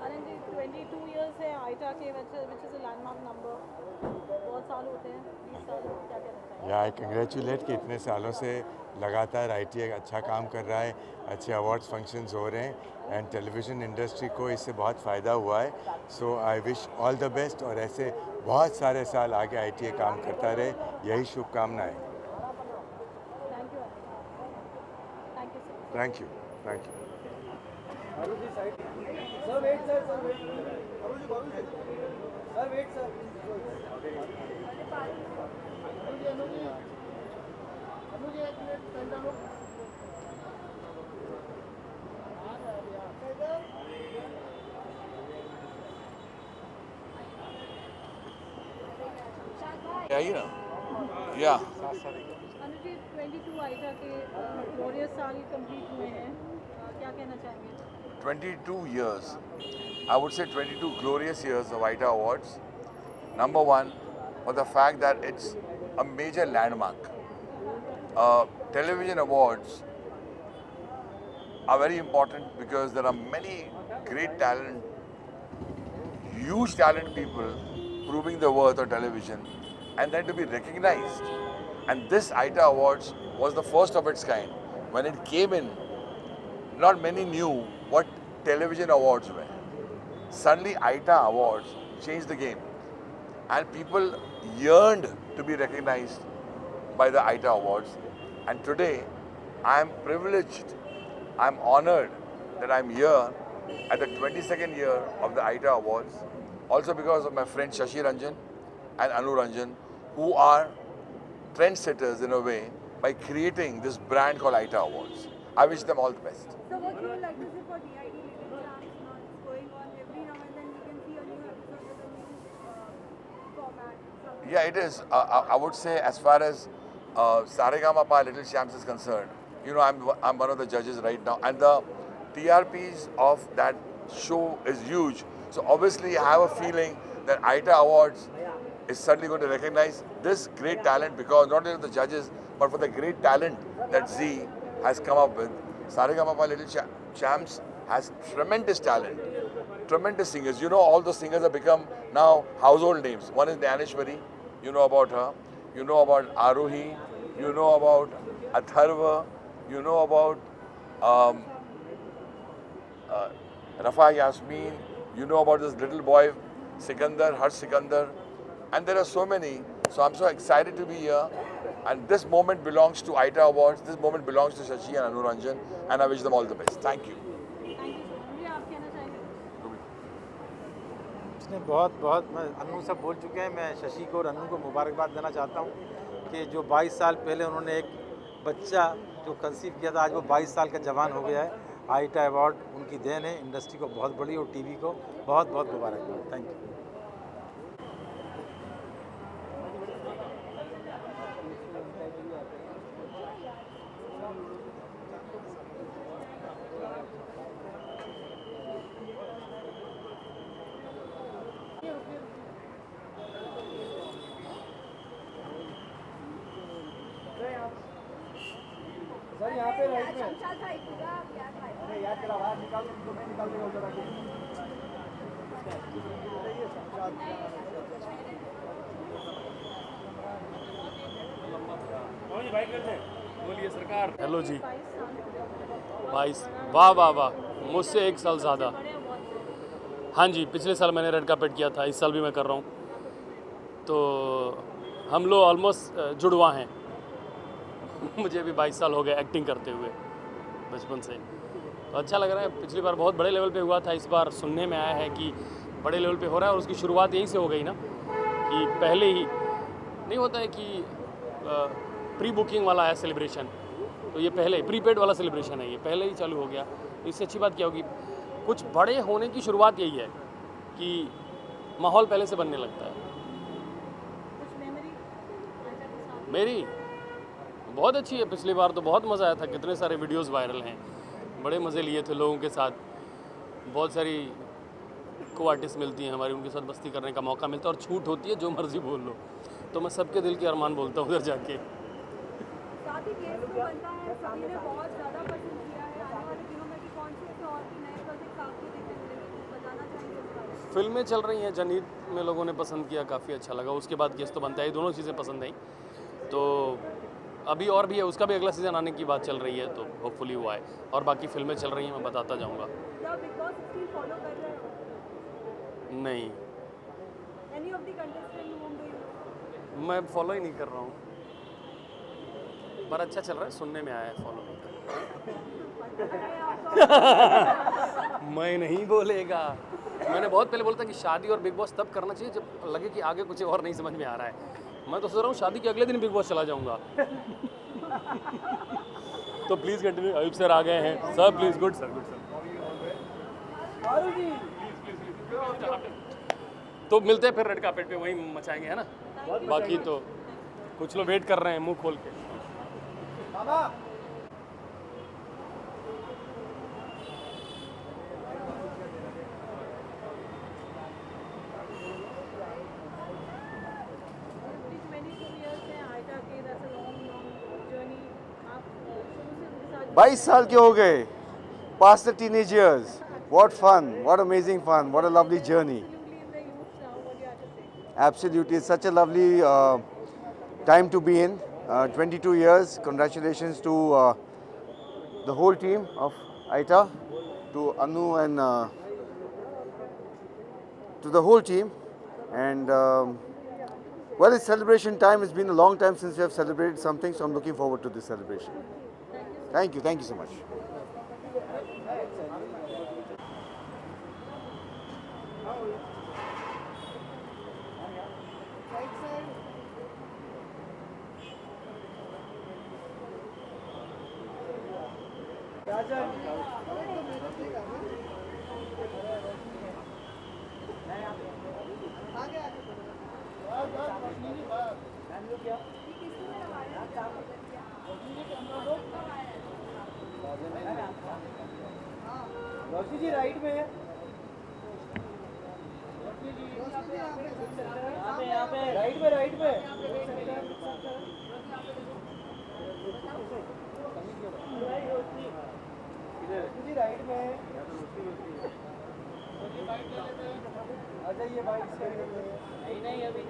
Anand ji, 22 years है आइटा के, which is a landmark number. बहुत साल होते हैं, 20 साल. क्या कहना चाहिए? या आई कंग्रेचुलेट कि इतने सालों से लगातार ITA अच्छा काम कर रहा है, अच्छे अवार्ड्स फंक्शंस हो रहे हैं, एंड टेलीविज़न इंडस्ट्री को इससे बहुत फ़ायदा हुआ है. So I wish all the best, और ऐसे बहुत सारे साल आगे ITA काम करता रहे, यही शुभकामनाएं. Thank you. Sir, wait, sir. Sir, wait, sir. आइए ना. या अनुज जी, 22 आइटा के ग्लोरियस साल कंप्लीट हुए हैं, क्या कहना चाहेंगे? 22 years. I would say 22 glorious years of ITA Awards. Number one, for the fact that it's a major landmark. Television awards are very important because there are many great talent, huge talent people proving the worth of television, and then to be recognized. And this ITA Awards was the first of its kind. When it came in, not many knew what television awards were. Suddenly ITA Awards changed the game, and people yearned to be recognized by the ITA Awards. And today I am privileged, I am honored that I am here at the 22nd year of the ITA Awards, also because of my friends Shashi Ranjan and Anu Ranjan, who are trendsetters in a way by creating this brand called ITA Awards. I wish them all the best. So what you would like to say for DID Little Champs now? It's going on every now and then. We can see a new episode with a new format. Yeah, it is. I would say as far as Saregama Little Champs is concerned, you know, I'm one of the judges right now, and the TRPs of that show is huge. So obviously I have a feeling that ITA Awards is certainly going to recognize this great talent, because not only the judges, but for the great talent that Z has come up with. Saregama Little Champs has tremendous talent, tremendous singers. You know, all those singers have become now household names. One is Dyaneshwari, you know about her. You know about Arohi. You know about Atharva, you know about Rafa Yasmin, you know about this little boy Sikandar, Harsh Sikandar, and there are so many. So I'm so excited to be here, and this moment belongs to ITA Awards, this moment belongs to Shashi and Anu Ranjan, and I wish them all the best. Thank you. इसने बहुत मैं अनु सब बोल चुके हैं। मैं शशि को और अनु को मुबारकबाद देना चाहता हूँ कि जो 22 साल पहले उन्होंने एक बच्चा जो कंसीव किया था, आज वो 22 साल का जवान हो गया है। आईटा अवार्ड उनकी देन है, इंडस्ट्री को बहुत बड़ी और टीवी को बहुत बहुत मुबारकबाद। Thank you. सर यहाँ पे राइट में अरे यार तेरा आवाज निकाल के तुम्हें निकाल देगा उधर आके। बोलिए सरकार। हेलो जी। 22 वाह वाह वाह, मुझसे 1 साल ज़्यादा। हाँ जी, पिछले साल मैंने रेड कार्पेट किया था, इस साल भी मैं कर रहा हूँ, तो हम लोग ऑलमोस्ट जुड़वा हैं। मुझे अभी 22 साल हो गए एक्टिंग करते हुए बचपन से, तो अच्छा लग रहा है। पिछली बार बहुत बड़े लेवल पे हुआ था, इस बार सुनने में आया है कि बड़े लेवल पे हो रहा है, और उसकी शुरुआत यहीं से हो गई ना कि पहले ही नहीं होता है कि प्री बुकिंग वाला है सेलिब्रेशन, तो ये पहले प्रीपेड वाला सेलिब्रेशन है, ये पहले ही चालू हो गया। तो इससे अच्छी बात क्या होगी, कुछ बड़े होने की शुरुआत यही है कि माहौल पहले से बनने लगता है। मेरी बहुत अच्छी है, पिछली बार तो बहुत मज़ा आया था, कितने सारे वीडियोस वायरल हैं, बड़े मज़े लिए थे लोगों के साथ। बहुत सारी को आर्टिस्ट मिलती हैं हमारी, उनके साथ मस्ती करने का मौका मिलता है, और छूट होती है, जो मर्जी बोल लो। तो मैं सबके दिल के अरमान बोलता हूँ उधर जाके। फिल्में चल रही हैं, जनहित में लोगों ने पसंद किया, काफ़ी अच्छा लगा। उसके बाद केस तो बनता है, दोनों चीज़ें पसंद आई। तो अभी और भी है, उसका भी अगला सीज़न आने की बात चल रही है, तो होपफुली वो आए। और बाकी फिल्में चल रही हैं, मैं बताता जाऊँगा। नहीं, मैं फॉलो ही नहीं कर रहा हूँ, पर अच्छा चल रहा है, सुनने में आया है, फॉलो नहीं कर। मैं नहीं बोलेगा। मैंने बहुत पहले बोला था कि शादी और बिग बॉस तब करना चाहिए जब लगे कि आगे कुछ और नहीं समझ में आ रहा है। मैं तो सोच रहा हूँ शादी के अगले दिन बिग बॉस चला जाऊँगा। तो प्लीज़ कंटिन्यू। अयूब सर आ गए हैं, sir please. Good sir, good sir. तो मिलते हैं फिर रेड कार्पेट पे, वहीं मचाएंगे, है ना। बाकी तो कुछ लोग वेट कर रहे हैं मुंह खोल के। बाईस साल के हो गए, past the teenage years. What fun, what amazing fun, what a lovely journey. Absolutely, it's such a lovely time to be in. 22 years, congratulations to the whole team of ITA, to Anu and to the whole team. And well, it's celebration time. It's been a long time since we have celebrated something, so I'm looking forward to this celebration. Thank you so much. Roshi ji right में है। यहाँ पे right में रोशी ji right में है। आ जाइए bike से। नहीं अभी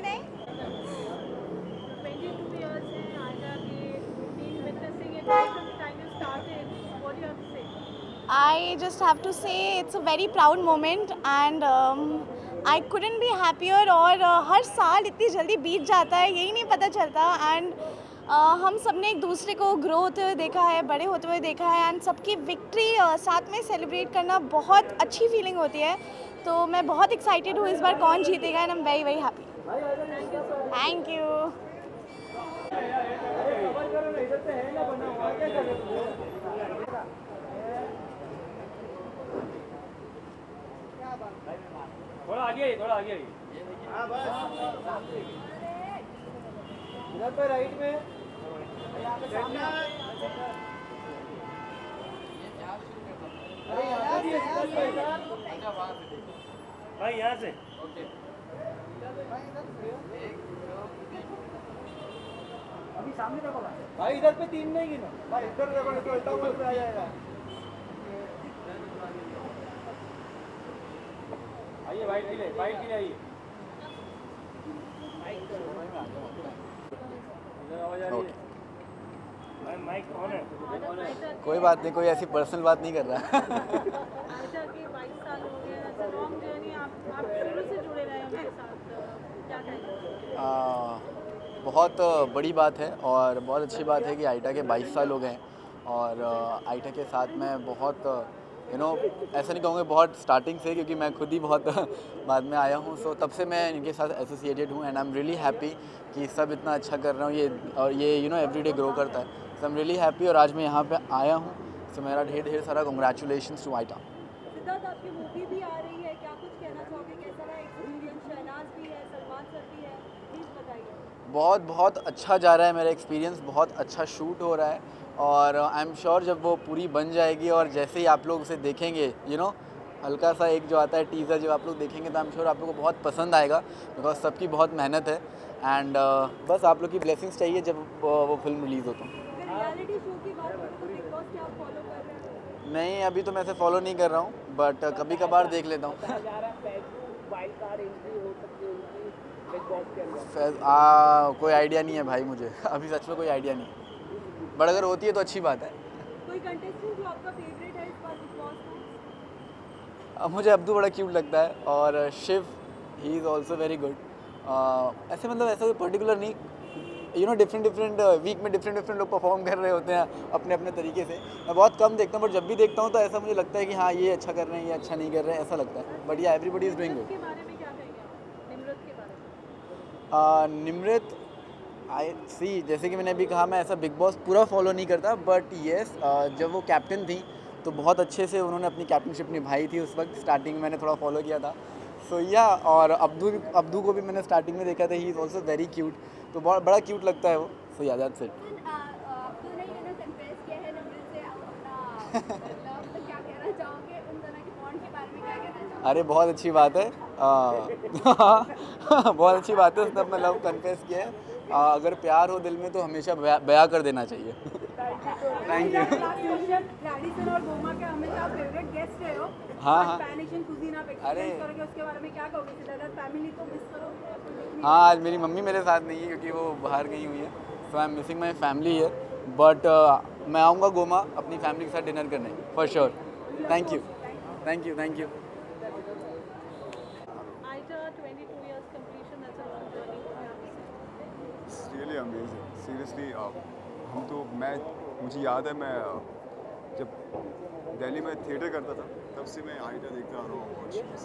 नहीं 22 इयर्स हैं आजा के I just have to say it's a very proud moment and I couldn't be happier और हर साल इतनी जल्दी बीत जाता है यही नहीं पता चलता एंड हम सब ने एक दूसरे को ग्रो होते हुए देखा है, बड़े होते हुए देखा है एंड सबकी विक्ट्री साथ में सेलिब्रेट करना बहुत अच्छी फीलिंग होती है। तो मैं बहुत एक्साइटेड हूँ इस बार कौन जीतेगा and I am very very happy. Thank you. थोड़ा आगे आइए, थोड़ा आगे आइए। इधर पे राइट में भाई यहाँ से अभी सामने देखो भाई, इधर पे 3 नहीं गिनो भाई, इधर देखो नहीं तो इतना ऊपर पे आ जाएगा। आइए वाइट के लिए आइए। माइक ऑन है। कोई बात नहीं, कोई ऐसी पर्सनल बात नहीं कर रहा। आयशा के 22 साल हो गए, ऐसा लॉन्ग जर्नी, आप शुरू से जुड़े रहे हमारे साथ, क्या कहेंगे? बहुत बड़ी बात है और बहुत अच्छी बात है कि आइटा के 22 साल हो गए और आइटा के साथ मैं बहुत ऐसा नहीं कहूँगा बहुत स्टार्टिंग से, क्योंकि मैं खुद ही बहुत बाद में आया हूँ। सो तब से मैं इनके साथ एसोसिएटेड हूँ and I am really happy कि सब इतना अच्छा कर रहा हूँ ये एवरीडे ग्रो करता है। So I am really happy और आज मैं यहाँ पे आया हूँ। सो मेरा ढेर सारा कांग्रेचुलेशंस टू आइटा। सिद्धार्थ, आपकी मूवी भी आ रही है, क्या कुछ कहना चाहोगे? कैसा रहा एक्सपीरियंस? शहनाज भी है, सलमान सर भी है, प्लीज़ बताइए। बहुत अच्छा जा रहा है मेरा एक्सपीरियंस, बहुत अच्छा शूट हो रहा है और आई एम श्योर जब वो पूरी बन जाएगी और जैसे ही आप लोग उसे देखेंगे हल्का सा एक जो आता है टीज़र, जब आप लोग देखेंगे तो आई एम श्योर आप लोग को बहुत पसंद आएगा, बिकॉज सबकी बहुत मेहनत है एंड बस आप लोग की ब्लेसिंग्स चाहिए जब वो फिल्म रिलीज़ हो तो। रियलिटी शो की बात करें तो बिग बॉस क्या आप फॉलो कर रहे हैं? नहीं, अभी तो मैं ऐसे फॉलो नहीं कर रहा हूँ, बट कभी कभार देख लेता हूँ। कोई आइडिया नहीं है भाई मुझे, अभी सच में कोई आइडिया नहीं, बट अगर होती है तो अच्छी बात है। कोई कंटेस्टेंट जो आपका फेवरेट है इस बार बिग बॉस में? मुझे अब्दू बड़ा क्यूट लगता है और Shiv, he is also very good. ऐसे मतलब ऐसा कोई पर्टिकुलर नहीं, डिफरेंट वीक में डिफरेंट लोग परफॉर्म कर रहे होते हैं अपने अपने तरीके से। मैं बहुत कम देखता हूँ, बट जब भी देखता हूँ तो ऐसा मुझे लगता है कि हाँ ये अच्छा कर रहे हैं, ये अच्छा नहीं कर रहे हैं, ऐसा लगता है। But yeah everybody is doing good. Nimrit I see, जैसे कि मैंने अभी कहा, मैं ऐसा बिग बॉस पूरा फॉलो नहीं करता, बट येस जब वो कैप्टन थी तो बहुत अच्छे से उन्होंने अपनी कैप्टनशिप निभाई थी। उस वक्त स्टार्टिंग में मैंने थोड़ा फॉलो किया था। सो या और अब्दू को भी मैंने स्टार्टिंग में देखा था, ही इज़ ऑल्सो वेरी क्यूट, तो बहुत बड़ा क्यूट लगता है वो। सो या दैट्स इट। अब्दू ने कन्फेस किया है निम्रत से अपना लव, तो क्या कहना चाहोगे उन दोनों के बॉन्ड के बारे में? क्या कहना चाहोगे? अरे बहुत अच्छी बात है, बहुत अच्छी बात है, उसने अपना लव कन्फेस किया है। अगर प्यार हो दिल में तो हमेशा बयां कर देना चाहिए। Thank you. रैडिसन और गोमा के हमेशा फेवरेट गेस्ट रहे हो। हाँ। पैन एशियन कुजीन आप एक्सपीरियंस करोगे, उसके बारे में क्या कहोगे? सिद्धार्थ फैमिली को मिस करोगे? हाँ, आज मेरी मम्मी मेरे साथ नहीं है क्योंकि वो बाहर गई हुई है, so I am missing my family here, but मैं आऊँगा गोमा अपनी फैमिली के साथ डिनर करने for sure. Thank you. Aita, 22 years completion, that's a long journey. It's really amazing. Seriously, मुझे याद है मैं जब दिल्ली में थिएटर करता था तब से मैं आइटा देखता आ रहा हूँ अवार्ड शोज़,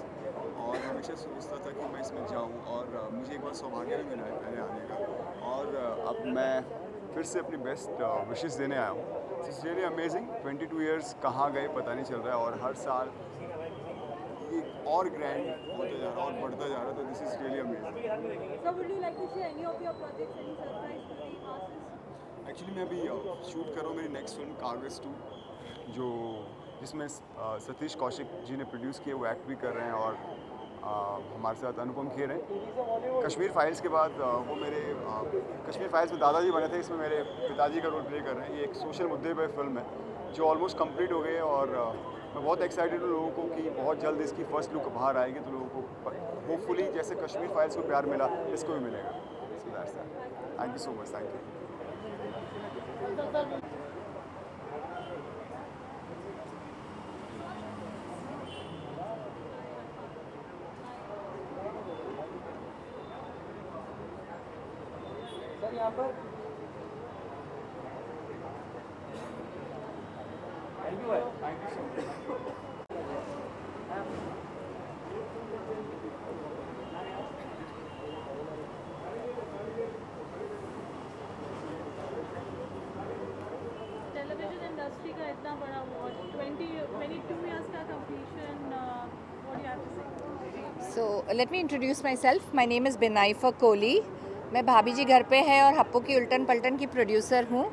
और हमेशा सोचता था कि मैं इसमें जाऊँ, और मुझे एक बार सौभाग्य भी मिला है पहले आने का, और अब मैं फिर से अपनी बेस्ट विशेस देने आया हूँ। It's really amazing. 22 इयर्स कहाँ गए पता नहीं चल रहा है, और हर साल एक और ग्रैंड होता जा रहा है और बढ़ता जा रहा है, तो this is really amazing. So would you like to share any of your projects, any surprise to the masses? Actually मैं अभी शूट कर रहा हूँ मेरी नेक्स्ट फिल्म कागज़ 2, जिसमें सतीश कौशिक जी ने प्रोड्यूस किया, वो एक्ट भी कर रहे हैं, और हमारे साथ अनुपम खेर हैं। कश्मीर फाइल्स के बाद वो मेरे कश्मीर फाइल्स में दादाजी बने थे, इसमें मेरे पिताजी का रोल प्ले कर रहे हैं। ये एक सोशल मुद्दे पर फिल्म है जो ऑलमोस्ट कंप्लीट हो गई है, और मैं बहुत एक्साइटेड हूँ लोगों को कि बहुत जल्द इसकी फर्स्ट लुक बाहर आएगी, तो लोगों को होपफुली जैसे कश्मीर फाइल्स को प्यार मिला इसको भी मिलेगा। So that's that. Thank you so much. Thank you. यहाँ पर। थैंक यू भाई, thank you so much. Television industry का इतना बड़ा अवार्ड, 22 इयर्स का completion, what you have to say? So let me introduce myself. My name is Binaifa Kohli. मैं भाभी जी घर पे है और हप्पो की उल्टन पलटन की प्रोड्यूसर हूँ.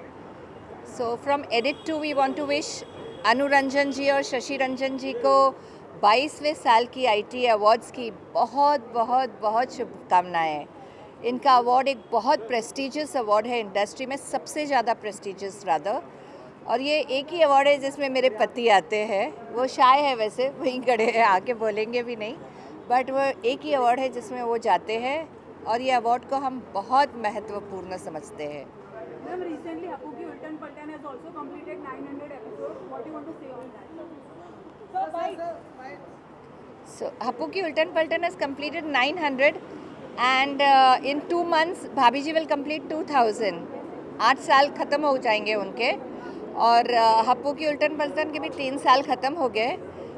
So from Edit to we want to wish अनु रंजन जी और शशि रंजन जी को 22वें साल की IT अवार्ड्स की बहुत बहुत बहुत शुभकामनाएं. इनका अवार्ड एक बहुत प्रेस्टिजियस अवार्ड है, इंडस्ट्री में सबसे ज़्यादा प्रेस्टिजियस रादर. और ये एक ही अवार्ड है जिसमें मेरे पति आते हैं. वो शाय है वैसे, वहीं खड़े हैं, आके बोलेंगे भी नहीं, बट वो एक ही अवार्ड है जिसमें वो जाते हैं और ये अवार्ड को हम बहुत महत्वपूर्ण समझते हैं. Ma'am, recently Happu Ki Ultan Paltan has also completed 900 episodes. What do you want to say on that? So Happu Ki Ultan Paltan has completed 900 and in 2 months भाभी जी will complete 2000. 8 साल ख़त्म हो जाएंगे उनके. और हप्पू की उल्टन पलटन के भी 3 साल ख़त्म हो गए.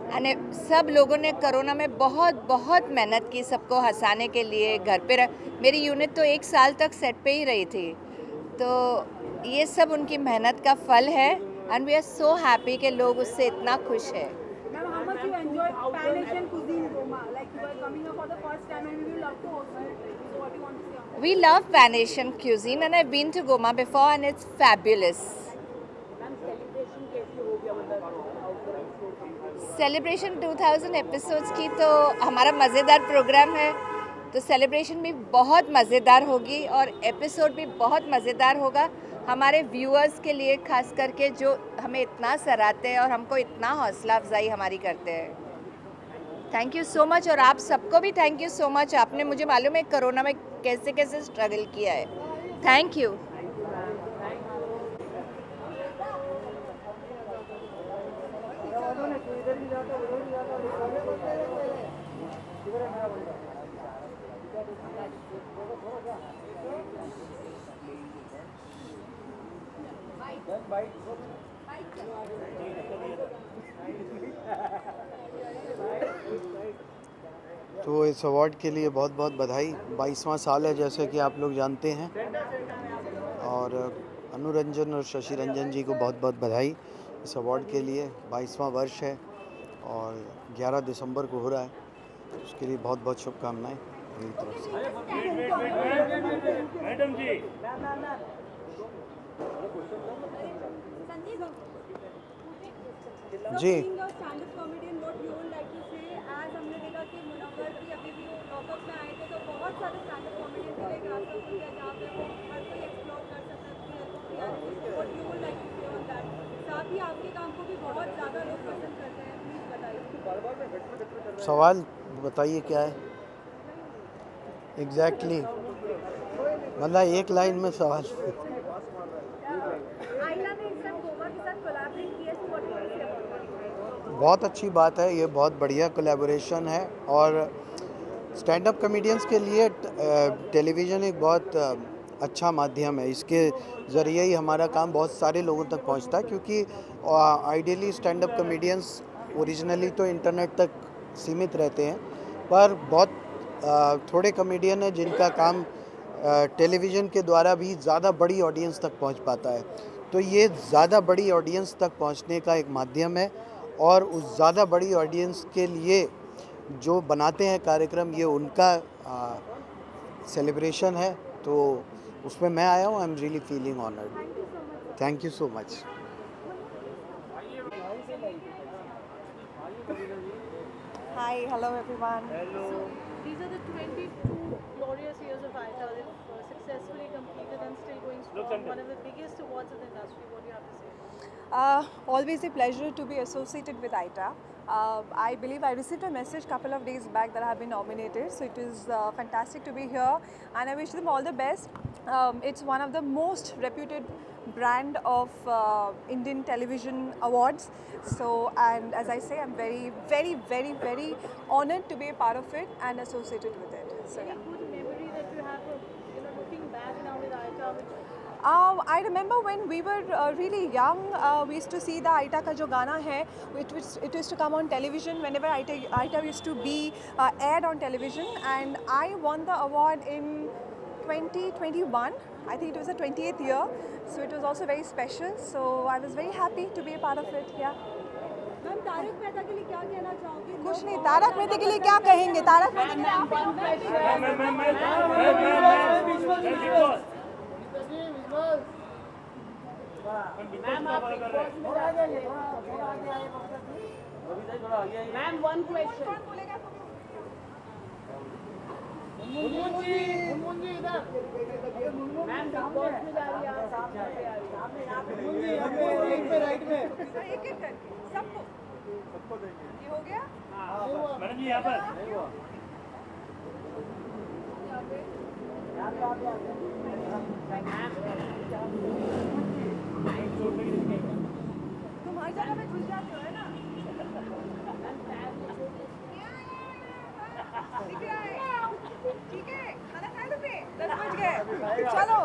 एंड सब लोगों ने कोरोना में बहुत बहुत मेहनत की सबको हंसाने के लिए. घर पे मेरी यूनिट तो 1 साल तक सेट पे ही रही थी. तो ये सब उनकी मेहनत का फल है and we are so happy कि लोग उससे इतना खुश है. Ma'am, how much you enjoy Pan-Asian cuisine Goma? Like you are coming here for the first time and we will love to host you. So what do you want to say on that? We love Pan-Asian cuisine and I've been to Goma before and it's fabulous. Celebration 2000 episodes की तो हमारा मज़ेदार programme है, तो celebration भी बहुत मज़ेदार होगी और एपिसोड भी बहुत मज़ेदार होगा हमारे व्यूअर्स के लिए, खास करके जो हमें इतना सराहते हैं और हमको इतना हौसला अफजाई हमारी करते हैं. Thank you so much. और आप सबको भी थैंक यू सो मच. आपने, मुझे मालूम है कोरोना में कैसे कैसे स्ट्रगल किया है. Thank you. तो इस अवार्ड के लिए बहुत बहुत बधाई. 22वां साल है जैसे कि आप लोग जानते हैं, और अनु रंजन और शशि रंजन जी को बहुत बहुत बधाई इस अवार्ड के लिए. 22वां वर्ष है और 11 दिसंबर को हो रहा है, उसके लिए बहुत बहुत शुभकामनाएं मेरी तरफ से. मैडम जी, जी stand-up comedian, what you would like to say? आज हमने देखा कि मुनव्वर भी अभी भी लॉकअप में आए थे, तो बहुत सारे स्टैंड-अप कॉमेडियन के लिए एक रास्ता खुल गया जहाँ पे वो हर कोई एक्सप्लोर कर सकता है. What you would like to say on that? साथ ही आपके काम को भी बहुत ज़्यादा लोग पसंद करते हैं, प्लीज़ बताइए. सवाल बताइए क्या है एग्जैक्टली मतलब एक लाइन में सवाल. आइला ने इस टाइम गोवा के साथ कोलैबोरेट किया, so what you say about that? बहुत अच्छी बात है, ये बहुत बढ़िया कोलैबोरेशन है. और स्टैंड अप कॉमेडियंस के लिए टेलीविज़न एक बहुत अच्छा माध्यम है. इसके ज़रिए ही हमारा काम बहुत सारे लोगों तक पहुंचता है, क्योंकि ideally stand up comedians originally तो इंटरनेट तक सीमित रहते हैं, पर बहुत थोड़े कॉमेडियन हैं जिनका काम टेलीविज़न के द्वारा भी ज़्यादा बड़ी ऑडियंस तक पहुंच पाता है. तो ये ज़्यादा बड़ी ऑडियंस तक पहुंचने का एक माध्यम है, और उस ज़्यादा बड़ी ऑडियंस के लिए जो बनाते हैं कार्यक्रम, ये उनका सेलिब्रेशन है. तो उसमें मैं आया हूँ. I am really feeling honoured. Thank you so much. Hi, hello everyone. So, these are the 22 glorious years of ITA. They've successfully completed and still going strong. One of the biggest awards in the industry. What do you have to say? Always a pleasure to be associated with ITA. I believe I received a message couple of days back that I have been nominated, so it is fantastic to be here, and I wish them all the best. It's one of the most reputed brand of Indian television awards. So, and as I say, I'm very, very, very, very honored to be a part of it and associated with it. So, yeah. Any good memory that you have of, looking back now with ITA, I remember when we were really young, we used to see the Aita ka jo gana hai, it used to come on television whenever Aita used to be aired on television, and I won the award in 2021. I think it was the 28th year, so it was also very special. So I was very happy to be a part of it. Yeah. Ma'am Tarak Mehta के लिए क्या कहना चाहोगे? कुछ नहीं, तारक मेहता के लिए क्या कहेंगे? तारक मेहता के लिए आप ma'am one question ma'am big Boss में जा रही है एक-एक करके सबको देंगे। ये हो गया? मैडम जी यहाँ पर तुम हर जगह पे घुस जाते हो, है ना? ठीक है, खाना खा लोगे? 10 बज गए, चलो।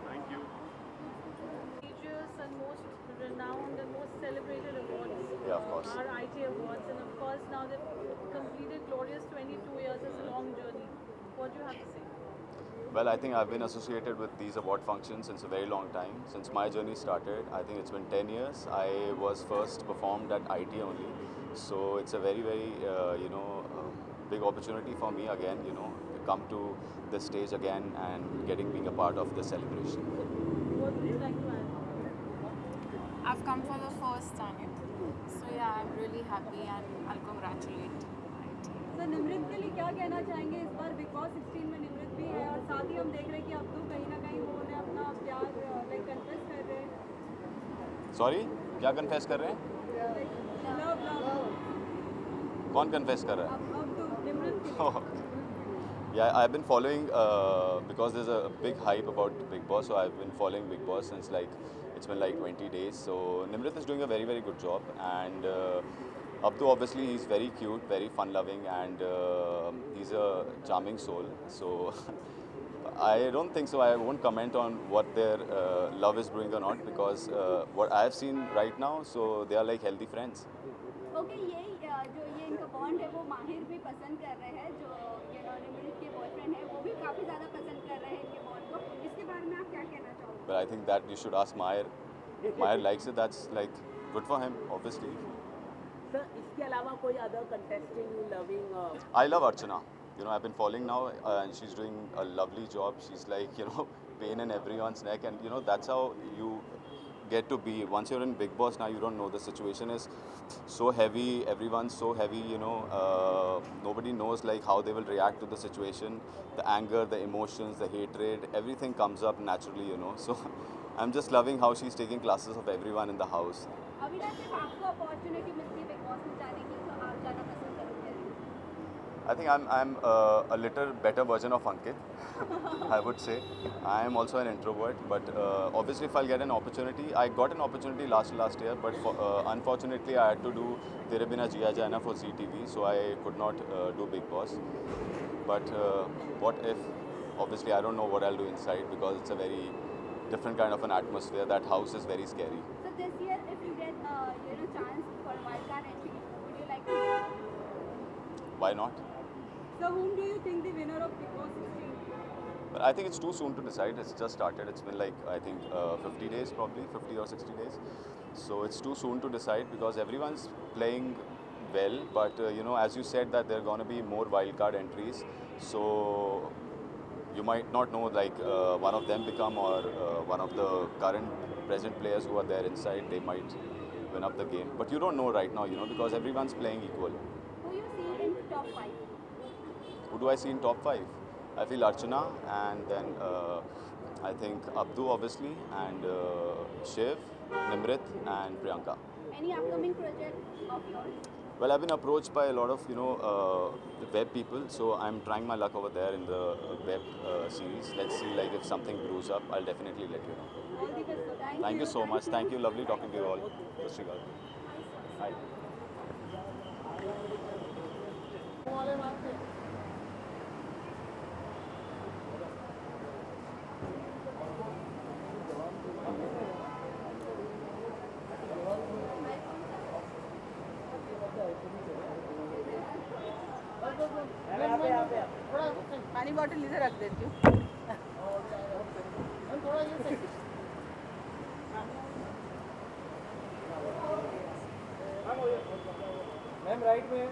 Thank you. prestigious and most renowned and most celebrated awards Yeah, of course. are IT awards, and of course now they've completed glorious 22 years. It's a long journey. What do you have to say? Well, I think I've been associated with these award functions since a very long time. Since my journey started, I think it's been 10 years. I was first performed at IT only. So it's a very, very, big opportunity for me again, to come to this stage again and being a part of the celebration. What would you like to add? I've come for the first time. So yeah, I'm really happy and I'll congratulate. Sir Nimrit के लिए क्या कहना चाहेंगे? इस बार big Boss 16 में निमृत भी है और साथ ही हम देख रहे हैं कि अब तो कहीं ना कहीं वो उन्हें अपना प्यार कन्फेस कर रहे हैं। Sorry? क्या कन्फेस कर रहे हैं? लव कौन कन्फेस कर रहा है? अब तो निमृत के Oh, yeah, I've been following because there's a big hype about Big Boss, so I've been following Big Boss since it's been 20 days. So Nimrit is doing a very, very good job, and Abdu obviously he's very cute, very fun-loving, and he's a charming soul. So I don't think so. I won't comment on what their love is doing or not, because what I've seen right now, so they are like healthy friends. Okay, ये जो ये इनका bond है वो माहिर भी पसंद कर रहे हैं, जो निमृत के बॉयफ्रेंड है वो भी काफ़ी ज़्यादा पसंद कर रहे हैं इनके बॉन्ड को। इसके बारे में आप क्या कहना चाहोगे? But I think that you should ask Maher. Maher likes it. That's good for him, obviously. Sir, इसके अलावा कोई other contestant you loving? I love Archana. I've been following now, and she's doing a lovely job. She's pain in everyone's neck, and that's how you get to be. Once you're in Big Boss now, you don't know. The situation is so heavy, everyone's so heavy, nobody knows how they will react to the situation. The anger, the emotions, the hatred, everything comes up naturally, So I'm just loving how she's taking classes of everyone in the house. Avinash, जब आपको opportunity मिलती है big Boss में जाने की तो आप जाना पसंद करोगे? I think I'm a little better version of Ankit, I would say. I am also an introvert, but obviously if I'll get an opportunity, I got an opportunity last year, but unfortunately I had to do Tere Bina Jiya Jana for ZTV, so I could not do Big Boss. But what if, obviously I don't know what I'll do inside, because it's a very different kind of an atmosphere. That house is very scary. So this year, if you get chance for wildcard entry, would you like to? Why not? So whom do you think the winner of Big Boss 16? But I think it's too soon to decide. It's just started. It's been 50 days, probably 50 or 60 days. So it's too soon to decide, because everyone's playing well. But as you said, that there are going to be more wildcard entries. So you might not know one of them become, or one of the present players who are there inside, they might win up the game. But you don't know right now, because everyone's playing equal. Who you see in top 5? Who do I see in top 5? I feel Archana, and then I think Abdu obviously, and Shiv, Nimrit, and Priyanka. Any upcoming project of yours? Well, I've been approached by a lot of the web people, so I'm trying my luck over there in the web series. Let's see, if something brews up, I'll definitely let you know. All the best. Thank you so much. Thank you. Lovely talking to you all. Srikal. Hi. पानी bottle इधर रख देती हूँ। Ma'am right में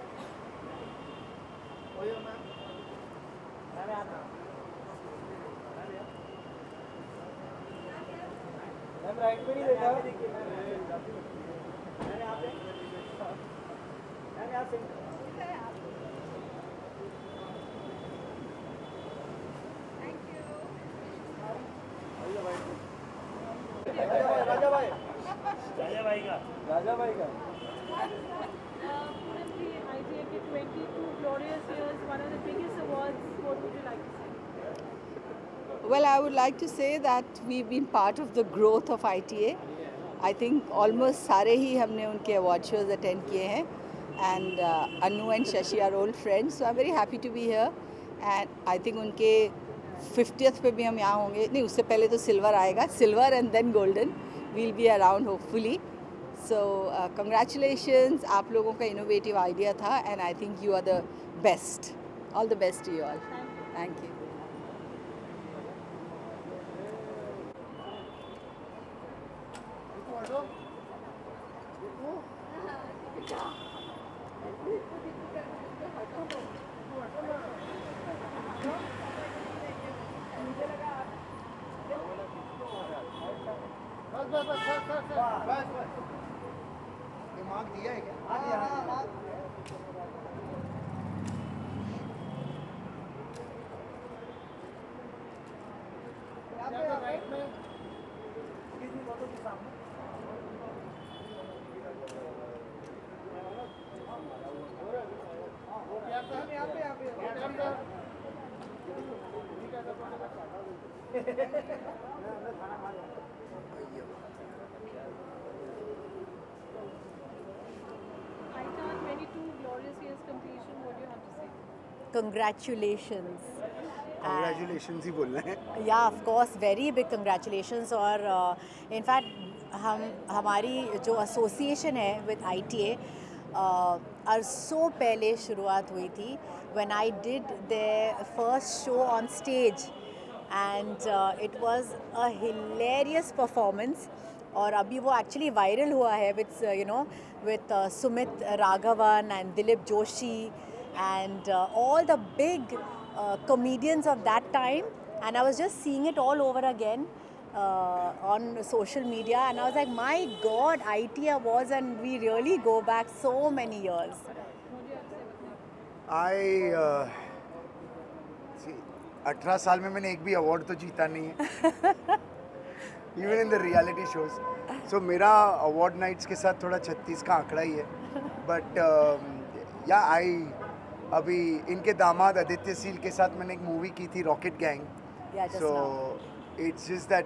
ma'am right में नहीं देखा राजा भाई का ITA के 22 glorious years, one of the biggest awards. What would you like to say? Well, I would like to say that we've been part of the growth of ITA. I think almost सारे ही हमने उनके award shows attend किए हैं, and Anu and Shashi are old friends, so I'm very happy to be here. And I think उनके 50th पे भी हम यहाँ होंगे, नहीं उससे पहले तो silver आएगा, silver and then golden. We'll be around hopefully. So congratulations, आप लोगों का innovative idea था, and I think you are the best. All the best to you all. Thank you. दिमाग दिया है क्या? राइट में सामने ITA 22 glorious years completion. What do you have to say? Congratulations. Congratulations ही बोलना है. Yeah, of course, very big congratulations. और in fact हमारी जो association है with ITA अरसों पहले शुरुआत हुई थी when I did their first show on stage, and it was a hilarious performance. और अभी वो actually viral हुआ है with Sumit Raghavan and Dilip Joshi and all the big comedians of that time, and I was just seeing it all over again on social media, and I was like, my God, IT Awards, and we really go back so many years. I see, 18 साल में मैंने एक भी award तो जीता नहीं है. Even in the reality shows. So मेरा award nights के साथ थोड़ा 36 का आंकड़ा ही है. But अभी इनके दामाद आदित्य सील के साथ मैंने एक मूवी की थी rocket gang. So it's just that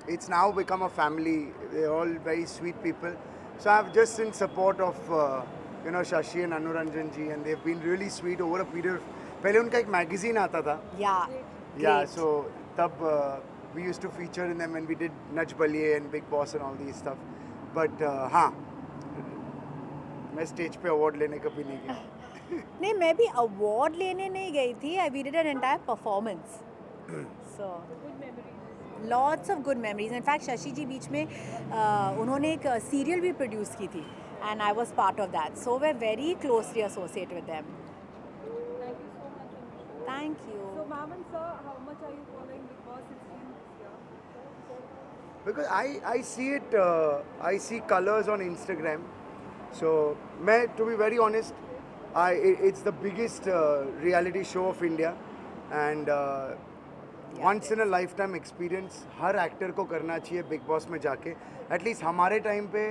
it's now become a family. They're all very sweet people. So I've just in support of Shashi and Anuranjan ji, and they've been really sweet over a period of. पहले उनका एक magazine आता था. Yeah. So तब we used to feature in them, and we did Nach Baliye and Big Boss and all these stuff. But हाँ, मैं stage पे award लेने कभी नहीं गया. नहीं, मैं भी award लेने नहीं गई थी. We did an entire performance. So lots of good memories. In fact, Shashi ji बीच में उन्होंने एक serial भी produce की थी, and I was part of that. So we're very closely associated with them. Thank you so much. Thank you. So, ma'am and sir, how much are you following Bigg Boss 16 this year? because I see it, I see colors on Instagram. So, to be very honest, it's the biggest reality show of India, and once in a lifetime experience her actor को करना चाहिए big Boss में जाके. At least हमारे time पे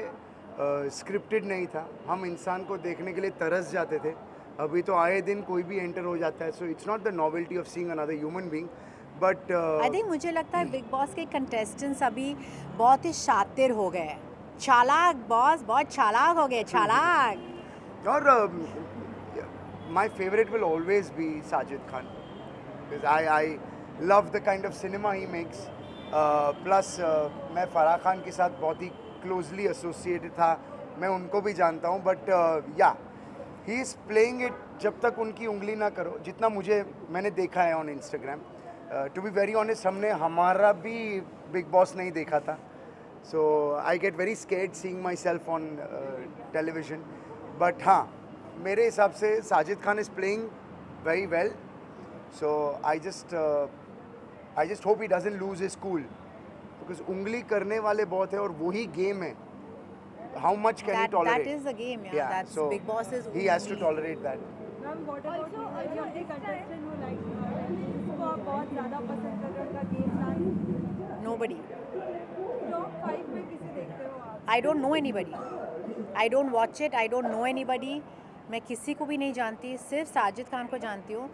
scripted नहीं था, हम इंसान को देखने के लिए तरस जाते थे. अभी तो आए दिन कोई भी एंटर हो जाता है. So it's not the novelty of seeing another human being, but I think मुझे लगता है बिग बॉस के कंटेस्टेंट्स अभी बहुत ही शातिर हो गए, चालाक. बॉस बहुत चालाक हो गए, चालाक. और my favorite will always be Sajid Khan, because I love the kind of cinema he makes. Plus मैं फराह खान के साथ बहुत ही closely associated था, मैं उनको भी जानता हूँ. बट या ही इज़ प्लेइंग इट जब तक उनकी उंगली ना करो, जितना मैंने देखा है on Instagram. To be very honest, हमने हमारा भी बिग बॉस नहीं देखा था. So I get very scared seeing my self on television. But हाँ, मेरे हिसाब से Sajid Khan is playing very well. So I just hope he doesn't lose his cool, because उंगली करने वाले बहुत है और वही गेम है. How much can he tolerate? That is the game, yeah. That's so Big Boss is. He has to tolerate that. Ma'am, what about any of the contestant who like जिसको आप बहुत ज़्यादा पसंद कर रहे हो, उनका गेम प्लान? Nobody. Top 5 में किसे देखते हो आप? I don't know anybody. I don't watch it. I don't know anybody. मैं किसी को भी नहीं जानती, सिर्फ साजिद खान को जानती हूँ.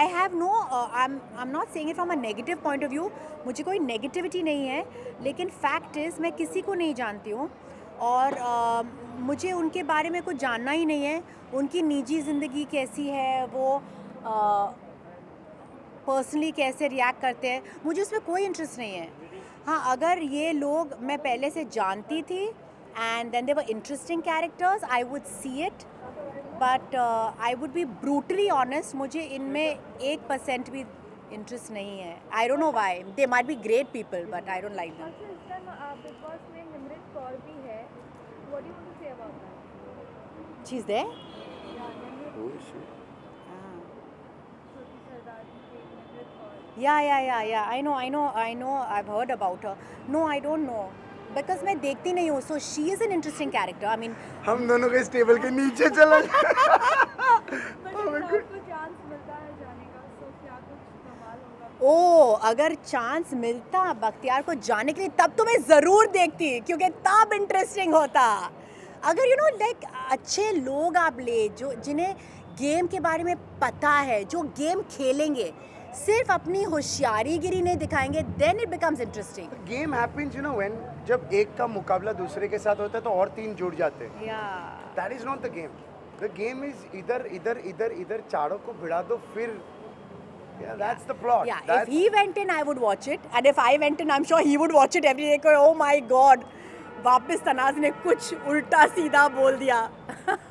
I have no, I'm not saying it from a negative point of view. मुझे कोई नेगेटिविटी नहीं है, लेकिन फैक्ट इज़ मैं किसी को नहीं जानती हूँ और मुझे उनके बारे में कुछ जानना ही नहीं है. उनकी निजी ज़िंदगी कैसी है, वो पर्सनली कैसे रिएक्ट करते हैं, मुझे उसमें कोई इंटरेस्ट नहीं है. हाँ, अगर ये लोग मैं पहले से जानती थी and then they were interesting characters, I would see it. But I would be brutally honest, मुझे इनमें 1% भी इंटरेस्ट नहीं है. I don't know why. They might be great people but I don't like them. Bigg Boss में निमृत कौर भी है. What do you want to say about that? She's there? Yeah. I know. I've heard about her. No, I don't know. Because मैं देखती नहीं हूँ. So she is an interesting character. I mean. हम दोनों के इस टेबल के नीचे चला. अगर चांस मिलता बख्तियार को जाने के लिए, तब तो मैं ज़रूर देखती, क्योंकि तब इंटरेस्टिंग होता. अगर यू नो लाइक अच्छे लोग आप ले, जो जिन्हें गेम के बारे में पता है, जो गेम खेलेंगे, सिर्फ अपनी होशियारीगिरी नहीं दिखाएंगे, then it becomes interesting. Game happens, you know, when जब एक का मुकाबला दूसरे के साथ होता है तो और 3 जुड़ जाते हैं. That is not the game. The game is इधर चारों को भिड़ा दो, फिर yeah, that's the plot. Yeah, if he went in, I would watch it, and if I went in, I'm sure he would watch it every day. Oh my God, वापस तनाज़ ने कुछ उल्टा सीधा बोल दिया.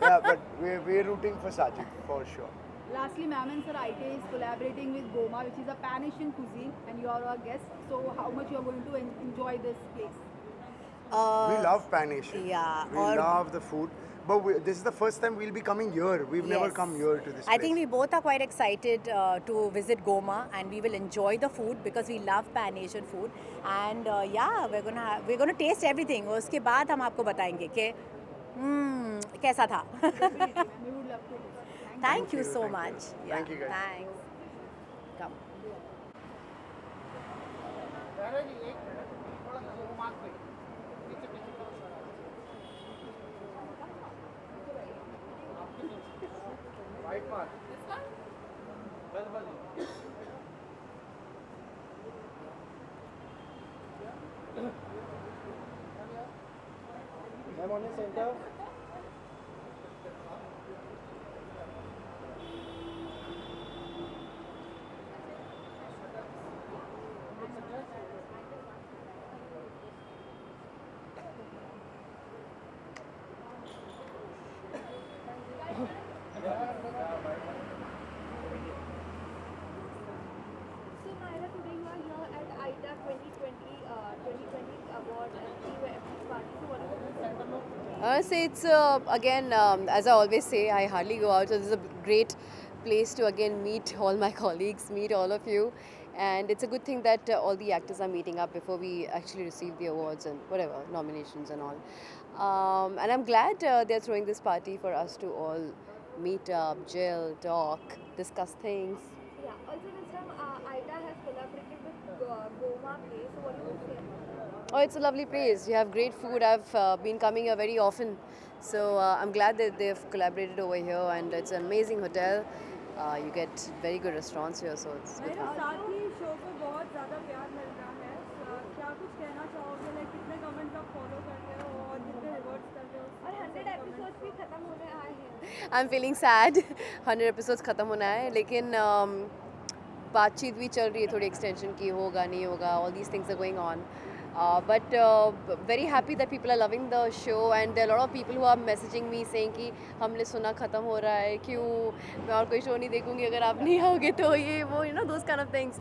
Yeah, but we're rooting for Sajid for sure. Lastly, ma'am and sir, ITA is collaborating with Goma, which is a Pan-Asian cuisine, and you are our guest. So, how much you are going to enjoy this place? We love Pan-Asian. Yeah, we love the food. But this is the first time we'll be coming here. We've never come here to this place. I think we both are quite excited to visit Goma, and we will enjoy the food because we love Pan-Asian food. And yeah, we're gonna taste everything. उसके बाद हम आपको बताएंगे कि कैसा था. Thank you so much. Thank you guys. Thanks. Come. White mark. This one? Ma'am, on the center. So it's again, as I always say, I hardly go out, so this is a great place to again meet all my colleagues, meet all of you, And it's a good thing that all the actors are meeting up before we actually receive the awards and whatever, nominations and all. And I'm glad they're throwing this party for us to all meet up, gel, talk, discuss things. Yeah. Also, this time, Aida has collaborated with Goma Place. So, what do you say about that? Oh, it's a lovely place. You have great food. I've been coming here very often. So I'm glad that they've collaborated over here, and it's an amazing hotel. You get very good restaurants here, so it's good. साथ ही show को बहुत ज़्यादा प्यार मिल रहा है क्या कुछ कहना चाहोगे लाइक कितने कमेंट्स आप फॉलो कर रहे हो और कितने रिवॉर्ड्स कर रहे हो और 100 एपिसोड्स भी खत्म होने आए हैं I'm feeling sad. 100 episodes खत्म होना है, लेकिन बातचीत भी चल रही है थोड़ी एक्सटेंशन की, होगा नहीं होगा. All these things are going on. But very happy that people are loving the show, and there are a lot of people who are messaging me saying कि हमने सुना ख़त्म हो रहा है, क्यों मैं और कोई शो नहीं देखूँगी अगर आप नहीं आओगे तो, ये वो, you know, those kind of things.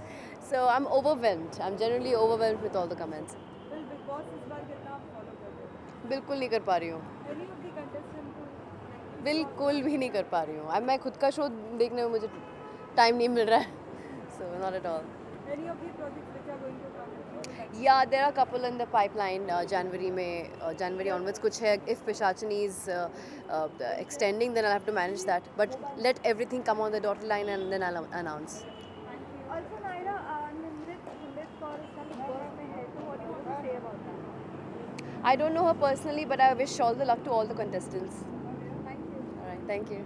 So I'm overwhelmed. I'm generally overwhelmed with all the comments. Big boss इस बार कितना फॉलो कर रहे हो बिल्कुल नहीं कर पा रही हूँ, एनी ऑफ द कंटेस्टेंट बिल्कुल भी नहीं कर पा रही हूँ. अब मैं खुद का शो देखने में मुझे टाइम नहीं मिल रहा है. So not at all. Any of the projects which are going to come Yeah, there are a couple in the pipeline. January onwards कुछ है. If Pishachini is extending, then I'll have to manage that. But let everything come on the dotted line, and then I'll announce. Also, Naira, Nimrit Kaur is Big Boss में है, so what do you want to say about that? I don't know her personally, but I wish all the luck to all the contestants. Thank you. All right, thank you.